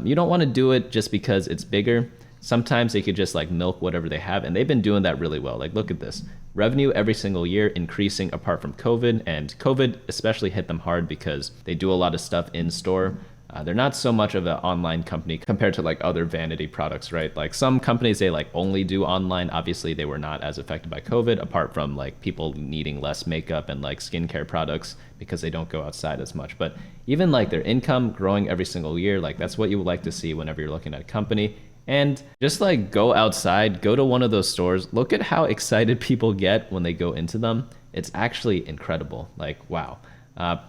you don't want to do it just because it's bigger. Sometimes they could just like milk whatever they have, and they've been doing that really well. Like look at this. Revenue every single year increasing apart from COVID, and COVID especially hit them hard because they do a lot of stuff in store. They're not so much of an online company compared to like other vanity products, right? Like some companies, they like only do online. Obviously they were not as affected by COVID apart from like people needing less makeup and like skincare products because they don't go outside as much. But even like their income growing every single year, like that's what you would like to see whenever you're looking at a company. And just like go outside, go to one of those stores, look at how excited people get when they go into them. It's actually incredible. Like, wow.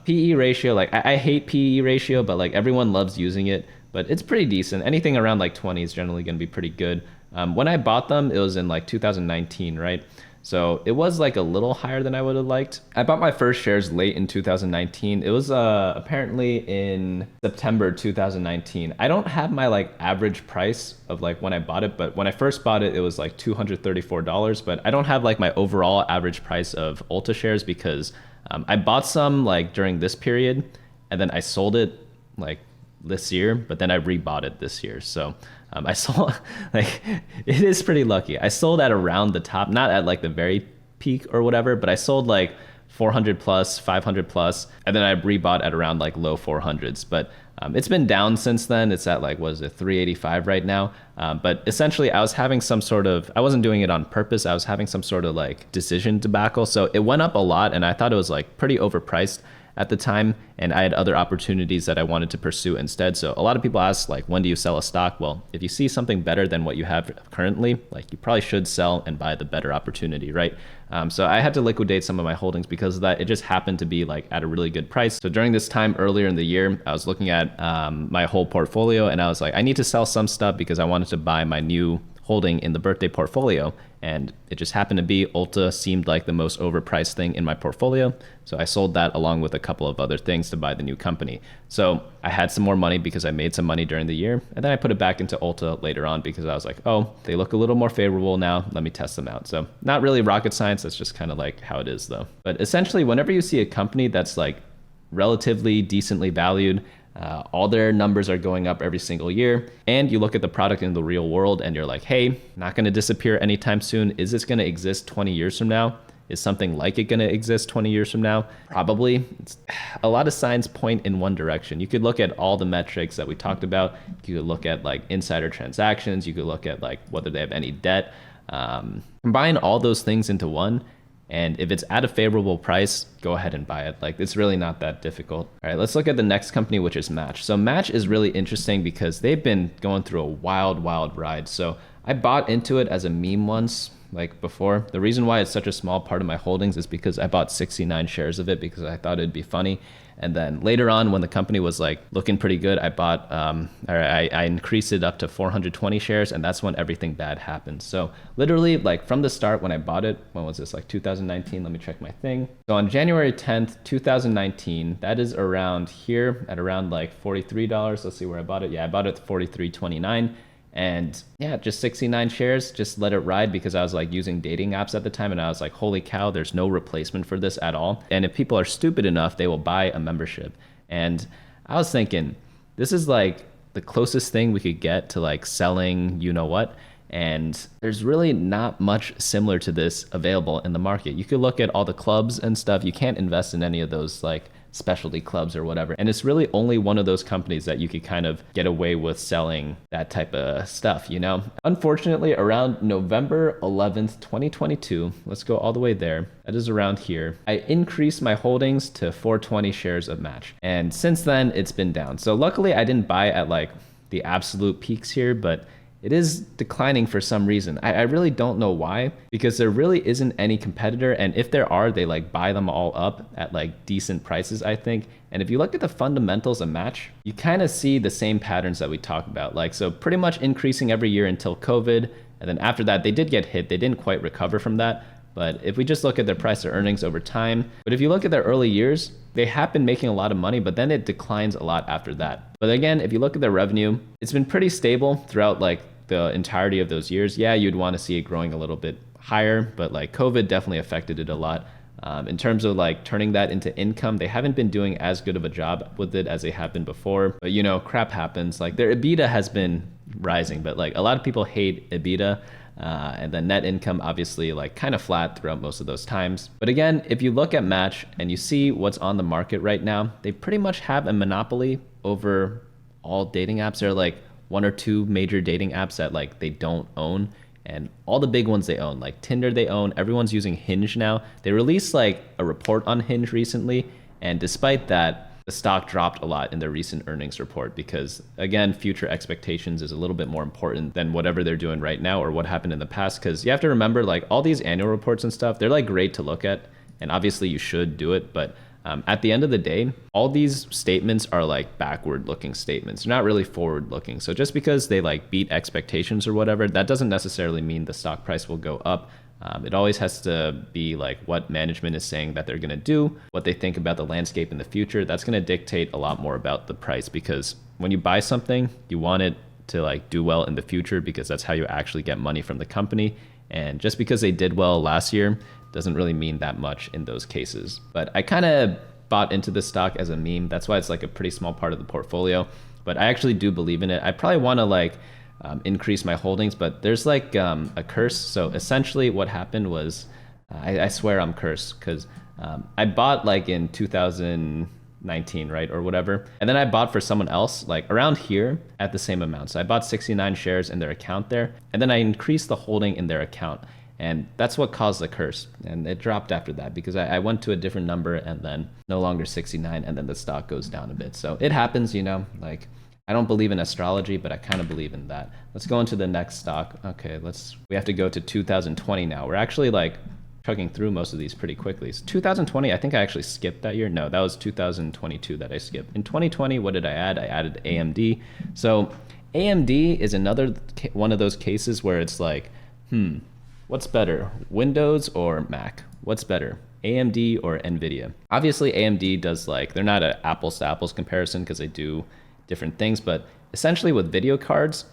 PE ratio, like I hate PE ratio, but like everyone loves using it, but it's pretty decent. Anything around like 20 is generally going to be pretty good. When I bought them, it was in like 2019, right? So it was like a little higher than I would have liked. I bought my first shares late in 2019. It was apparently in September 2019. I don't have my like average price of like when I bought it, but when I first bought it, it was like $234. But I don't have like my overall average price of Ulta shares because I bought some like during this period, and then I sold it like this year, but then I rebought it this year. So I sold like it is pretty lucky. I sold at around the top, not at like the very peak or whatever, but I sold like 400 plus, 500 plus, and then I rebought at around like low 400s. But it's been down since then. It's at like, what is it, 385 right now. But essentially, I was having some sort of, I wasn't doing it on purpose. I was having some sort of like decision debacle. So it went up a lot, and I thought it was like pretty overpriced at the time, and I had other opportunities that I wanted to pursue instead. So a lot of people ask, like, when do you sell a stock? Well, if you see something better than what you have currently, like, you probably should sell and buy the better opportunity, right? So I had to liquidate some of my holdings because of that. It just happened to be like at a really good price. So during this time earlier in the year, I was looking at my whole portfolio, and I was like, I need to sell some stuff because I wanted to buy my new holding in the birthday portfolio. And it just happened to be Ulta seemed like the most overpriced thing in my portfolio. So I sold that along with a couple of other things to buy the new company. So I had some more money because I made some money during the year. And then I put it back into Ulta later on because I was like, oh, they look a little more favorable now. Let me test them out. So not really rocket science. That's just kind of like how it is though. But essentially, whenever you see a company that's like relatively decently valued, all their numbers are going up every single year, and you look at the product in the real world and you're like, hey, not going to disappear anytime soon. Is this going to exist 20 years from now? Is something like it going to exist 20 years from now? Probably. A lot of signs point in one direction. You could look at all the metrics that we talked about. You could look at like insider transactions. You could look at like whether they have any debt. Combine all those things into one, and if it's at a favorable price, go ahead and buy it. Like, it's really not that difficult. All right, let's look at the next company, which is Match. So Match is really interesting because they've been going through a wild, wild ride. So I bought into it as a meme once, like before. The reason why it's such a small part of my holdings is because I bought 69 shares of it because I thought it'd be funny. And then later on, when the company was like looking pretty good, I bought, I increased it up to 420 shares, and that's when everything bad happened. So literally, like from the start, when I bought it, when was this? Like 2019? Let me check my thing. So on January 10th, 2019, that is around here at around like $43. Let's see where I bought it. Yeah, I bought it at $43.29. And yeah, just 69 shares, just let it ride because I was like using dating apps at the time, and I was like, holy cow, there's no replacement for this at all. And if people are stupid enough, they will buy a membership. And I was thinking, this is like the closest thing we could get to like selling, you know what? And there's really not much similar to this available in the market. You could look at all the clubs and stuff. You can't invest in any of those like specialty clubs or whatever. And it's really only one of those companies that you could kind of get away with selling that type of stuff, you know? Unfortunately, around November 11th, 2022, let's go all the way there. That is around here. I increased my holdings to 420 shares of Match. And since then, it's been down. So luckily, I didn't buy at like the absolute peaks here, but it is declining for some reason. I really don't know why, because there really isn't any competitor. And if there are, they like buy them all up at like decent prices, I think. And if you look at the fundamentals of Match, you kind of see the same patterns that we talk about. Like, so pretty much increasing every year until COVID. And then after that, they did get hit. They didn't quite recover from that. But if we just look at their price to earnings over time, but if you look at their early years, they have been making a lot of money, but then it declines a lot after that. But again, if you look at their revenue, it's been pretty stable throughout like the entirety of those years. Yeah, you'd want to see it growing a little bit higher, but like COVID definitely affected it a lot. In terms of like turning that into income, they haven't been doing as good of a job with it as they have been before. But you know, crap happens. Like their EBITDA has been rising, but like a lot of people hate EBITDA. And then net income obviously like kind of flat throughout most of those times. But again, if you look at Match and you see what's on the market right now, they pretty much have a monopoly over all dating apps. They're like one or two major dating apps that like they don't own, and all the big ones they own, like Tinder they own. Everyone's using Hinge now. They released like a report on Hinge recently, and despite that, the stock dropped a lot in their recent earnings report because again, future expectations is a little bit more important than whatever they're doing right now or what happened in the past. Because you have to remember, like all these annual reports and stuff, they're like great to look at, and obviously you should do it, but at the end of the day, all these statements are like backward looking statements. They're not really forward looking. So just because they like beat expectations or whatever, that doesn't necessarily mean the stock price will go up. It always has to be like what management is saying that they're going to do, what they think about the landscape in the future. That's going to dictate a lot more about the price, because when you buy something, you want it to like do well in the future because that's how you actually get money from the company. And just because they did well last year doesn't really mean that much in those cases. But I kind of bought into this stock as a meme. That's why it's like a pretty small part of the portfolio. But I actually do believe in it. I probably want to like increase my holdings, but there's like a curse. So essentially what happened was, I swear I'm cursed, because I bought like in 2019, right, or whatever. And then I bought for someone else like around here at the same amount. So I bought 69 shares in their account there, and then I increased the holding in their account. And that's what caused the curse. And it dropped after that because I went to a different number and then no longer 69, and then the stock goes down a bit. So it happens, you know, like I don't believe in astrology, but I kind of believe in that. Let's go into the next stock. Okay, we have to go to 2020 now. We're actually like chugging through most of these pretty quickly. So 2020, I think I actually skipped that year. No, that was 2022 that I skipped. In 2020, what did I add? I added AMD. So AMD is another one of those cases where it's like, what's better, Windows or Mac? What's better, AMD or NVIDIA? Obviously, AMD does like, they're not an apples to apples comparison because they do different things, but essentially with video cards,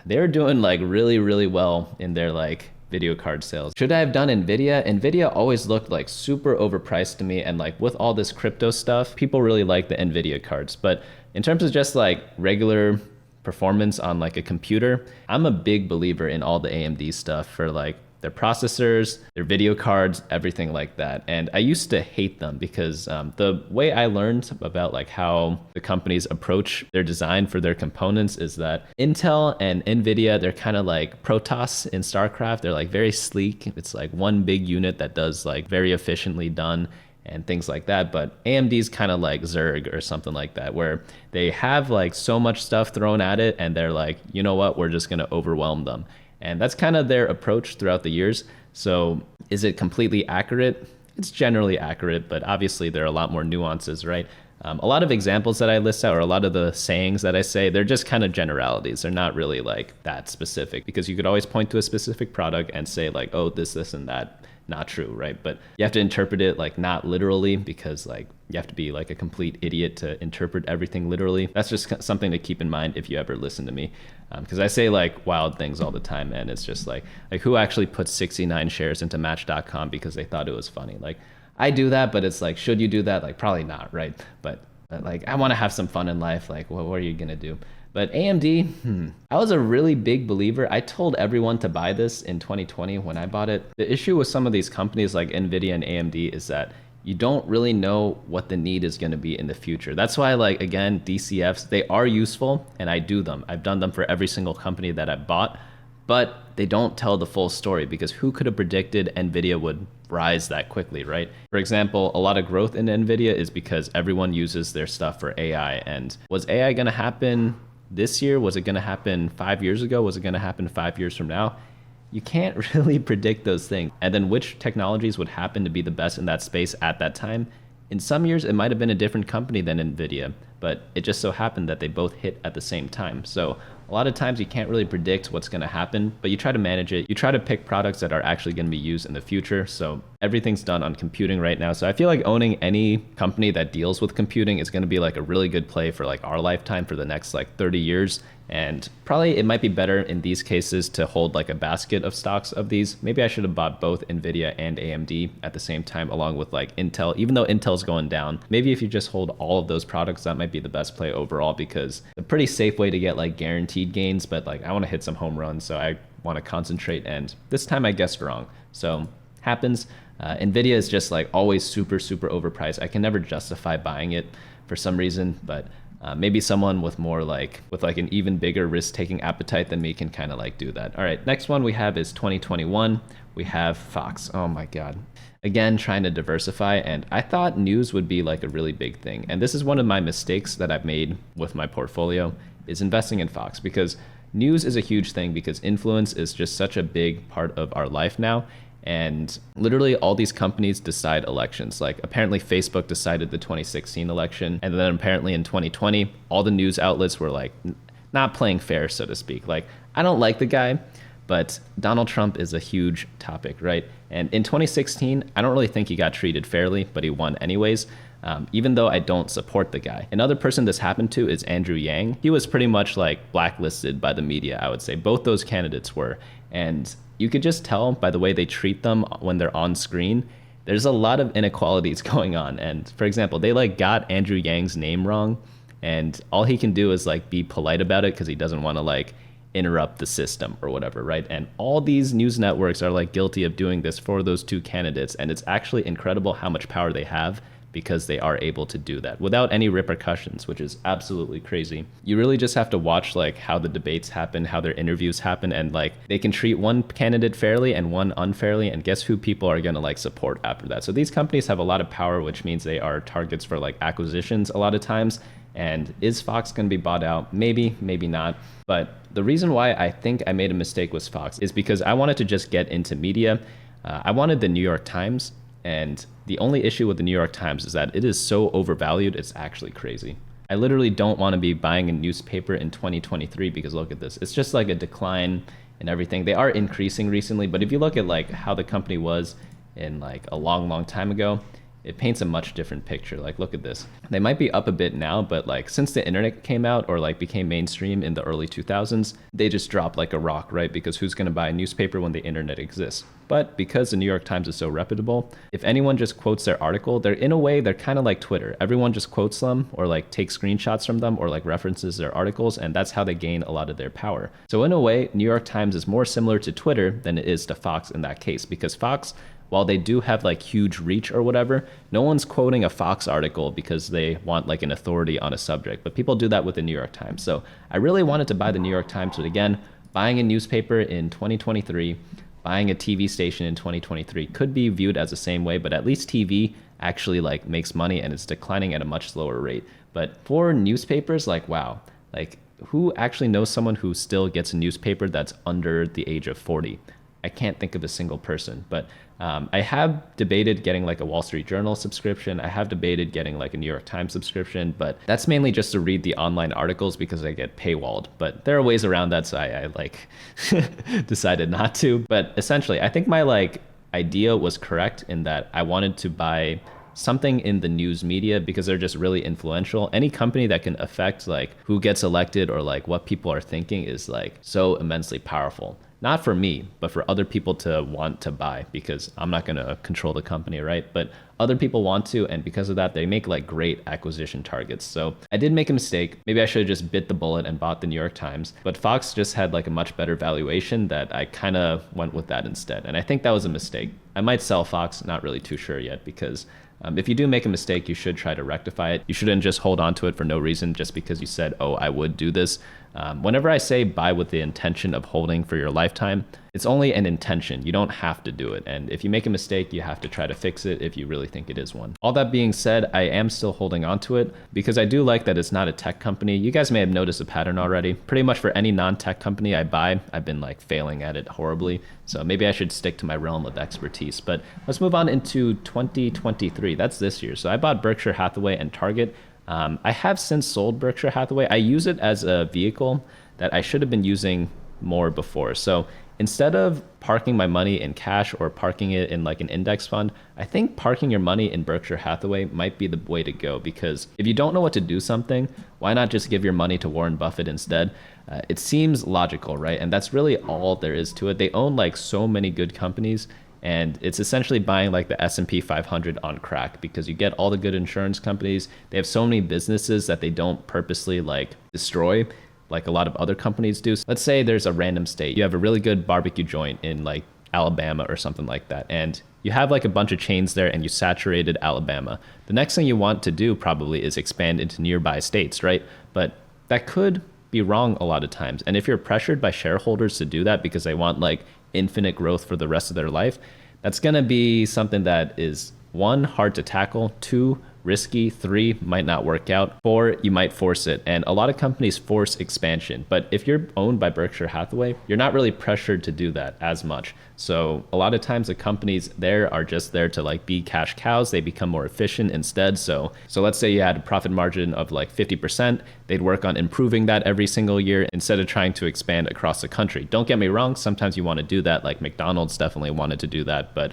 they're doing like really, really well in their like video card sales. Should I have done NVIDIA? NVIDIA always looked like super overpriced to me, and like with all this crypto stuff, people really like the NVIDIA cards. But in terms of just like regular performance on like a computer, I'm a big believer in all the AMD stuff for like their processors, their video cards, everything like that. And I used to hate them because the way I learned about like how the companies approach their design for their components is that Intel and NVIDIA, they're kind of like Protoss in StarCraft. They're like very sleek. It's like one big unit that does like very efficiently done and things like that. But AMD's kind of like Zerg or something like that, where they have like so much stuff thrown at it and they're like, you know what, we're just going to overwhelm them. And that's kind of their approach throughout the years. So is it completely accurate? It's generally accurate, but obviously there are a lot more nuances, right? A lot of examples that I list out, or a lot of the sayings that I say, they're just kind of generalities. They're not really like that specific, because you could always point to a specific product and say like, oh, this, and that. Not true, right? But you have to interpret it like not literally, because like you have to be like a complete idiot to interpret everything literally. That's just something to keep in mind if you ever listen to me, because I say like wild things all the time, and it's just like who actually put 69 shares into Match.com because they thought it was funny? Like I do that, but it's like, should you do that? Like probably not, right? But like I want to have some fun in life. Like what are you gonna do? But AMD, I was a really big believer. I told everyone to buy this in 2020 when I bought it. The issue with some of these companies like NVIDIA and AMD is that you don't really know what the need is going to be in the future. That's why, like, again, DCFs, they are useful and I do them. I've done them for every single company that I've bought, but they don't tell the full story, because who could have predicted NVIDIA would rise that quickly, right? For example, a lot of growth in NVIDIA is because everyone uses their stuff for AI. And was AI going to happen this year? Was it going to happen 5 years ago? Was it going to happen 5 years from now? You can't really predict those things. And then which technologies would happen to be the best in that space at that time? In some years, it might have been a different company than NVIDIA, but it just so happened that they both hit at the same time. So a lot of times you can't really predict what's going to happen, but you try to manage it. You try to pick products that are actually going to be used in the future. So everything's done on computing right now. So I feel like owning any company that deals with computing is going to be like a really good play for like our lifetime for the next like 30 years. And probably it might be better in these cases to hold like a basket of stocks of these. Maybe I should have bought both NVIDIA and AMD at the same time, along with like Intel, even though Intel's going down. Maybe if you just hold all of those products, that might be the best play overall, because a pretty safe way to get like guaranteed gains, but like I want to hit some home runs. So I want to concentrate, and this time I guessed wrong. So happens. NVIDIA is just like always super, super overpriced. I can never justify buying it for some reason, but maybe someone with more like an even bigger risk-taking appetite than me can kind of like do that. All right, next one we have is 2021. We have Fox. Oh my God. Again, trying to diversify, and I thought news would be like a really big thing. And this is one of my mistakes that I've made with my portfolio, is investing in Fox, because news is a huge thing, because influence is just such a big part of our life now. And literally all these companies decide elections. Like apparently Facebook decided the 2016 election. And then apparently in 2020, all the news outlets were like not playing fair, so to speak. Like I don't like the guy, But Donald Trump is a huge topic, right? And in 2016, I don't really think he got treated fairly, but he won anyways. Even though I don't support the guy. Another person this happened to is Andrew Yang. He was pretty much like blacklisted by the media, I would say. Both those candidates were. And you could just tell by the way they treat them when they're on screen. There's a lot of inequalities going on. And for example, they like got Andrew Yang's name wrong. And all he can do is like be polite about it because he doesn't want to like interrupt the system or whatever, right? And all these news networks are like guilty of doing this for those two candidates. And it's actually incredible how much power they have because they are able to do that without any repercussions, which is absolutely crazy. You really just have to watch like how the debates happen, how their interviews happen, and like they can treat one candidate fairly and one unfairly, and guess who people are gonna like support after that. So these companies have a lot of power, which means they are targets for like acquisitions a lot of times. And is Fox gonna be bought out? Maybe, maybe not. But the reason why I think I made a mistake with Fox is because I wanted to just get into media. I wanted the New York Times. And the only issue with the New York Times is that it is so overvalued, it's actually crazy. I literally don't want to be buying a newspaper in 2023 because look at this. It's just like a decline in everything. They are increasing recently, but if you look at like how the company was in like a long, long time ago, it paints a much different picture. Like, look at this. They might be up a bit now, but like since the internet came out or like became mainstream in the early 2000s, they just dropped like a rock, right? Because who's going to buy a newspaper when the internet exists? But because the New York Times is so reputable, if anyone just quotes their article, they're in a way, they're kind of like Twitter. Everyone just quotes them or like takes screenshots from them or like references their articles, and that's how they gain a lot of their power. So in a way, New York Times is more similar to Twitter than it is to Fox in that case, because Fox, while they do have like huge reach or whatever, no one's quoting a Fox article because they want like an authority on a subject, but people do that with the New York Times. So I really wanted to buy the New York Times, but again, buying a newspaper in 2023, buying a TV station in 2023 could be viewed as the same way, but at least TV actually like makes money and it's declining at a much slower rate. But for newspapers, like, wow, like who actually knows someone who still gets a newspaper that's under the age of 40? I can't think of a single person, but I have debated getting like a Wall Street Journal subscription. I have debated getting like a New York Times subscription, but that's mainly just to read the online articles because I get paywalled. But there are ways around that, so I like decided not to. But essentially, I think my like idea was correct in that I wanted to buy something in the news media because they're just really influential. Any company that can affect like who gets elected or like what people are thinking is like so immensely powerful. Not for me, but for other people to want to buy, because I'm not going to control the company, right? But other people want to, and because of that, they make like great acquisition targets. So I did make a mistake. Maybe I should have just bit the bullet and bought the New York Times, but Fox just had like a much better valuation that I kind of went with that instead. And I think that was a mistake. I might sell Fox, not really too sure yet, because if you do make a mistake, you should try to rectify it. You shouldn't just hold on to it for no reason just because you said, oh, I would do this. Whenever I say buy with the intention of holding for your lifetime, it's only an intention. You don't have to do it. And if you make a mistake, you have to try to fix it if you really think it is one. All that being said, I am still holding on to it because I do like that it's not a tech company. You guys may have noticed a pattern already. Pretty much for any non-tech company I buy, I've been like failing at it horribly. So maybe I should stick to my realm of expertise. But let's move on into 2023. That's this year. So I bought Berkshire Hathaway and Target. I have since sold Berkshire Hathaway. I use it as a vehicle that I should have been using more before. So instead of parking my money in cash or parking it in like an index fund, I think parking your money in Berkshire Hathaway might be the way to go, because if you don't know what to do something, why not just give your money to Warren Buffett instead? It seems logical, right? And that's really all there is to it. They own like so many good companies, and it's essentially buying like the S&P 500 on crack, because you get all the good insurance companies. They have so many businesses that they don't purposely like destroy like a lot of other companies do. So let's say there's a random state. You have a really good barbecue joint in like Alabama or something like that, and you have like a bunch of chains there and you saturated Alabama. The next thing you want to do probably is expand into nearby states, right? But that could be wrong a lot of times. And if you're pressured by shareholders to do that because they want like infinite growth for the rest of their life, that's going to be something that is, one, hard to tackle, two, risky. 3, might not work out. 4, you might force it. And a lot of companies force expansion. But if you're owned by Berkshire Hathaway, you're not really pressured to do that as much. So a lot of times the companies there are just there to like be cash cows. They become more efficient instead. So let's say you had a profit margin of like 50%. They'd work on improving that every single year instead of trying to expand across the country. Don't get me wrong. Sometimes you want to do that. Like McDonald's definitely wanted to do that. But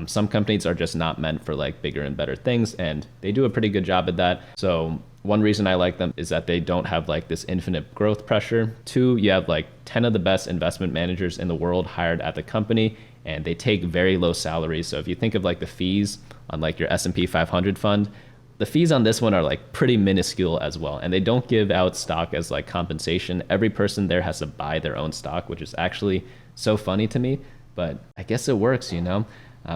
some companies are just not meant for like bigger and better things. And they do a pretty good job at that. So one reason I like them is that they don't have like this infinite growth pressure. 2, you have like 10 of the best investment managers in the world hired at the company, and they take very low salaries. So if you think of like the fees on like your S&P 500 fund, the fees on this one are like pretty minuscule as well. And they don't give out stock as like compensation. Every person there has to buy their own stock, which is actually so funny to me, but I guess it works, you know?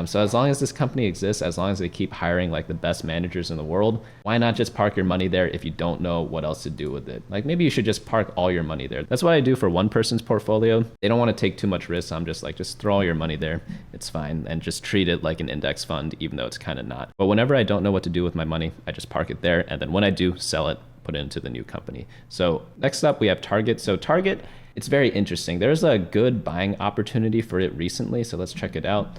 So as long as this company exists, as long as they keep hiring like the best managers in the world, why not just park your money there if you don't know what else to do with it? Like maybe you should just park all your money there. That's what I do for one person's portfolio. They don't want to take too much risk. I'm just like, just throw all your money there. It's fine. And just treat it like an index fund, even though it's kind of not. But whenever I don't know what to do with my money, I just park it there. And then when I do, sell it, put it into the new company. So next up, we have Target. So Target, it's very interesting. There's a good buying opportunity for it recently, so let's check it out.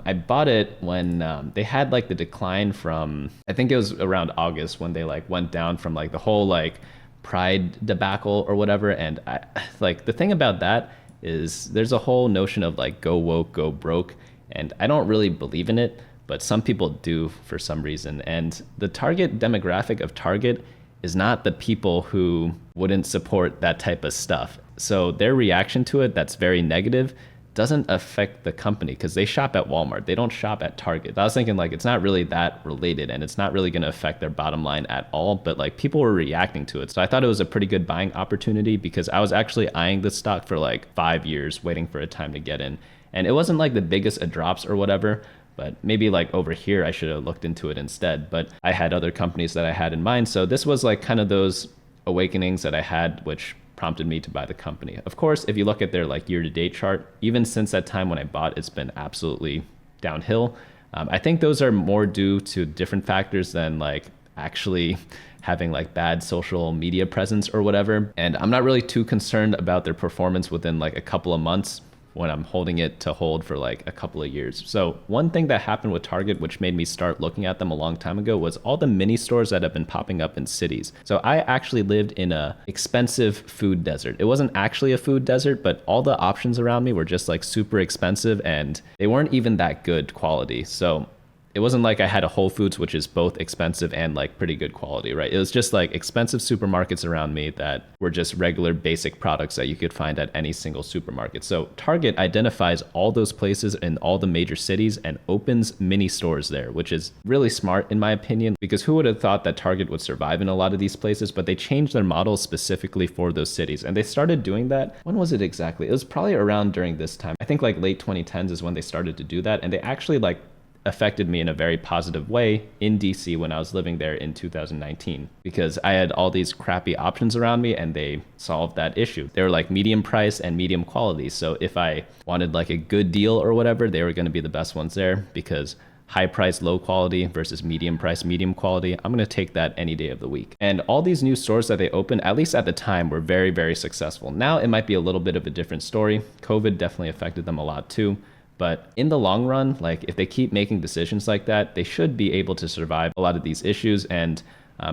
I bought it when they had like the decline from, I think it was around August when they like went down from like the whole like Pride debacle or whatever. And I, like the thing about that is there's a whole notion of like go woke, go broke, and I don't really believe in it, but some people do for some reason. And the target demographic of Target is not the people who wouldn't support that type of stuff. So their reaction to it that's very negative doesn't affect the company because they shop at Walmart. They don't shop at Target. I was thinking like it's not really that related and it's not really going to affect their bottom line at all, but like people were reacting to it. So I thought it was a pretty good buying opportunity because I was actually eyeing this stock for like 5 years waiting for a time to get in. And it wasn't like the biggest of drops or whatever, but maybe like over here I should have looked into it instead. But I had other companies that I had in mind. So this was like kind of those awakenings that I had, which prompted me to buy the company. Of course, if you look at their like year-to-date chart, even since that time when I bought, it's been absolutely downhill. I think those are more due to different factors than like actually having like bad social media presence or whatever. And I'm not really too concerned about their performance within like a couple of months when I'm holding it to hold for like a couple of years. So one thing that happened with Target, which made me start looking at them a long time ago, was all the mini stores that have been popping up in cities. So I actually lived in a expensive food desert. It wasn't actually a food desert, but all the options around me were just like super expensive and they weren't even that good quality. So it wasn't like I had a Whole Foods, which is both expensive and like pretty good quality, right? It was just like expensive supermarkets around me that were just regular basic products that you could find at any single supermarket. So Target identifies all those places in all the major cities and opens mini stores there, which is really smart in my opinion, because who would have thought that Target would survive in a lot of these places, but they changed their model specifically for those cities. And they started doing that. When was it exactly? It was probably around during this time. I think like late 2010s is when they started to do that. And they actually like affected me in a very positive way in DC when I was living there in 2019, because I had all these crappy options around me and they solved that issue. They were like medium price and medium quality. So if I wanted like a good deal or whatever, they were going to be the best ones there, because high price, low quality versus medium price, medium quality, I'm going to take that any day of the week. And all these new stores that they opened, at least at the time, were very, very successful. Now it might be a little bit of a different story. COVID definitely affected them a lot too. But in the long run, like if they keep making decisions like that, they should be able to survive a lot of these issues. And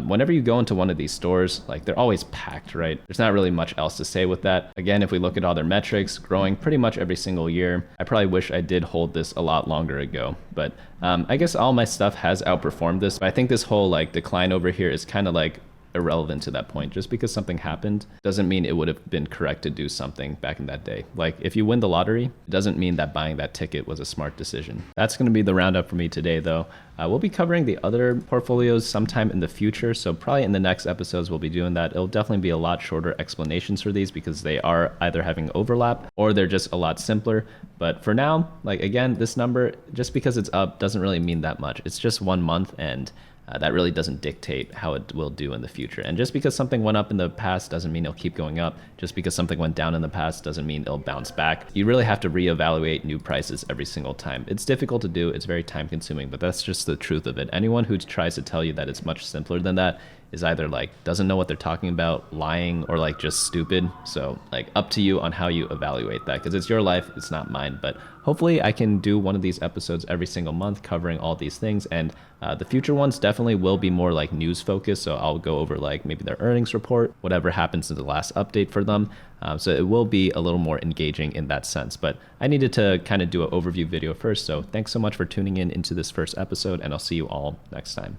whenever you go into one of these stores, like they're always packed, right? There's not really much else to say with that. Again, if we look at all their metrics, growing pretty much every single year. I probably wish I did hold this a lot longer ago, but I guess all my stuff has outperformed this. But I think this whole like decline over here is kind of like irrelevant to that point. Just because something happened doesn't mean it would have been correct to do something back in that day. Like if you win the lottery, it doesn't mean that buying that ticket was a smart decision. That's going to be the roundup for me today though. We'll be covering the other portfolios sometime in the future, so probably in the next episodes we'll be doing that. It'll definitely be a lot shorter explanations for these because they are either having overlap or they're just a lot simpler. But for now, like again, this number, just because it's up doesn't really mean that much. It's just 1 month, and that really doesn't dictate how it will do in the future. And just because something went up in the past doesn't mean it'll keep going up. Just because something went down in the past doesn't mean it'll bounce back. You really have to reevaluate new prices every single time. It's difficult to do, it's very time consuming, but that's just the truth of it. Anyone who tries to tell you that it's much simpler than that is either like doesn't know what they're talking about, lying, or like just stupid. So like up to you on how you evaluate that, because it's your life, it's not mine. But hopefully I can do one of these episodes every single month covering all these things, and the future ones definitely will be more like news focused. So I'll go over like maybe their earnings report, whatever happens in the last update for them. So it will be a little more engaging in that sense. But I needed to kind of do an overview video first. So thanks so much for tuning in into this first episode, and I'll see you all next time.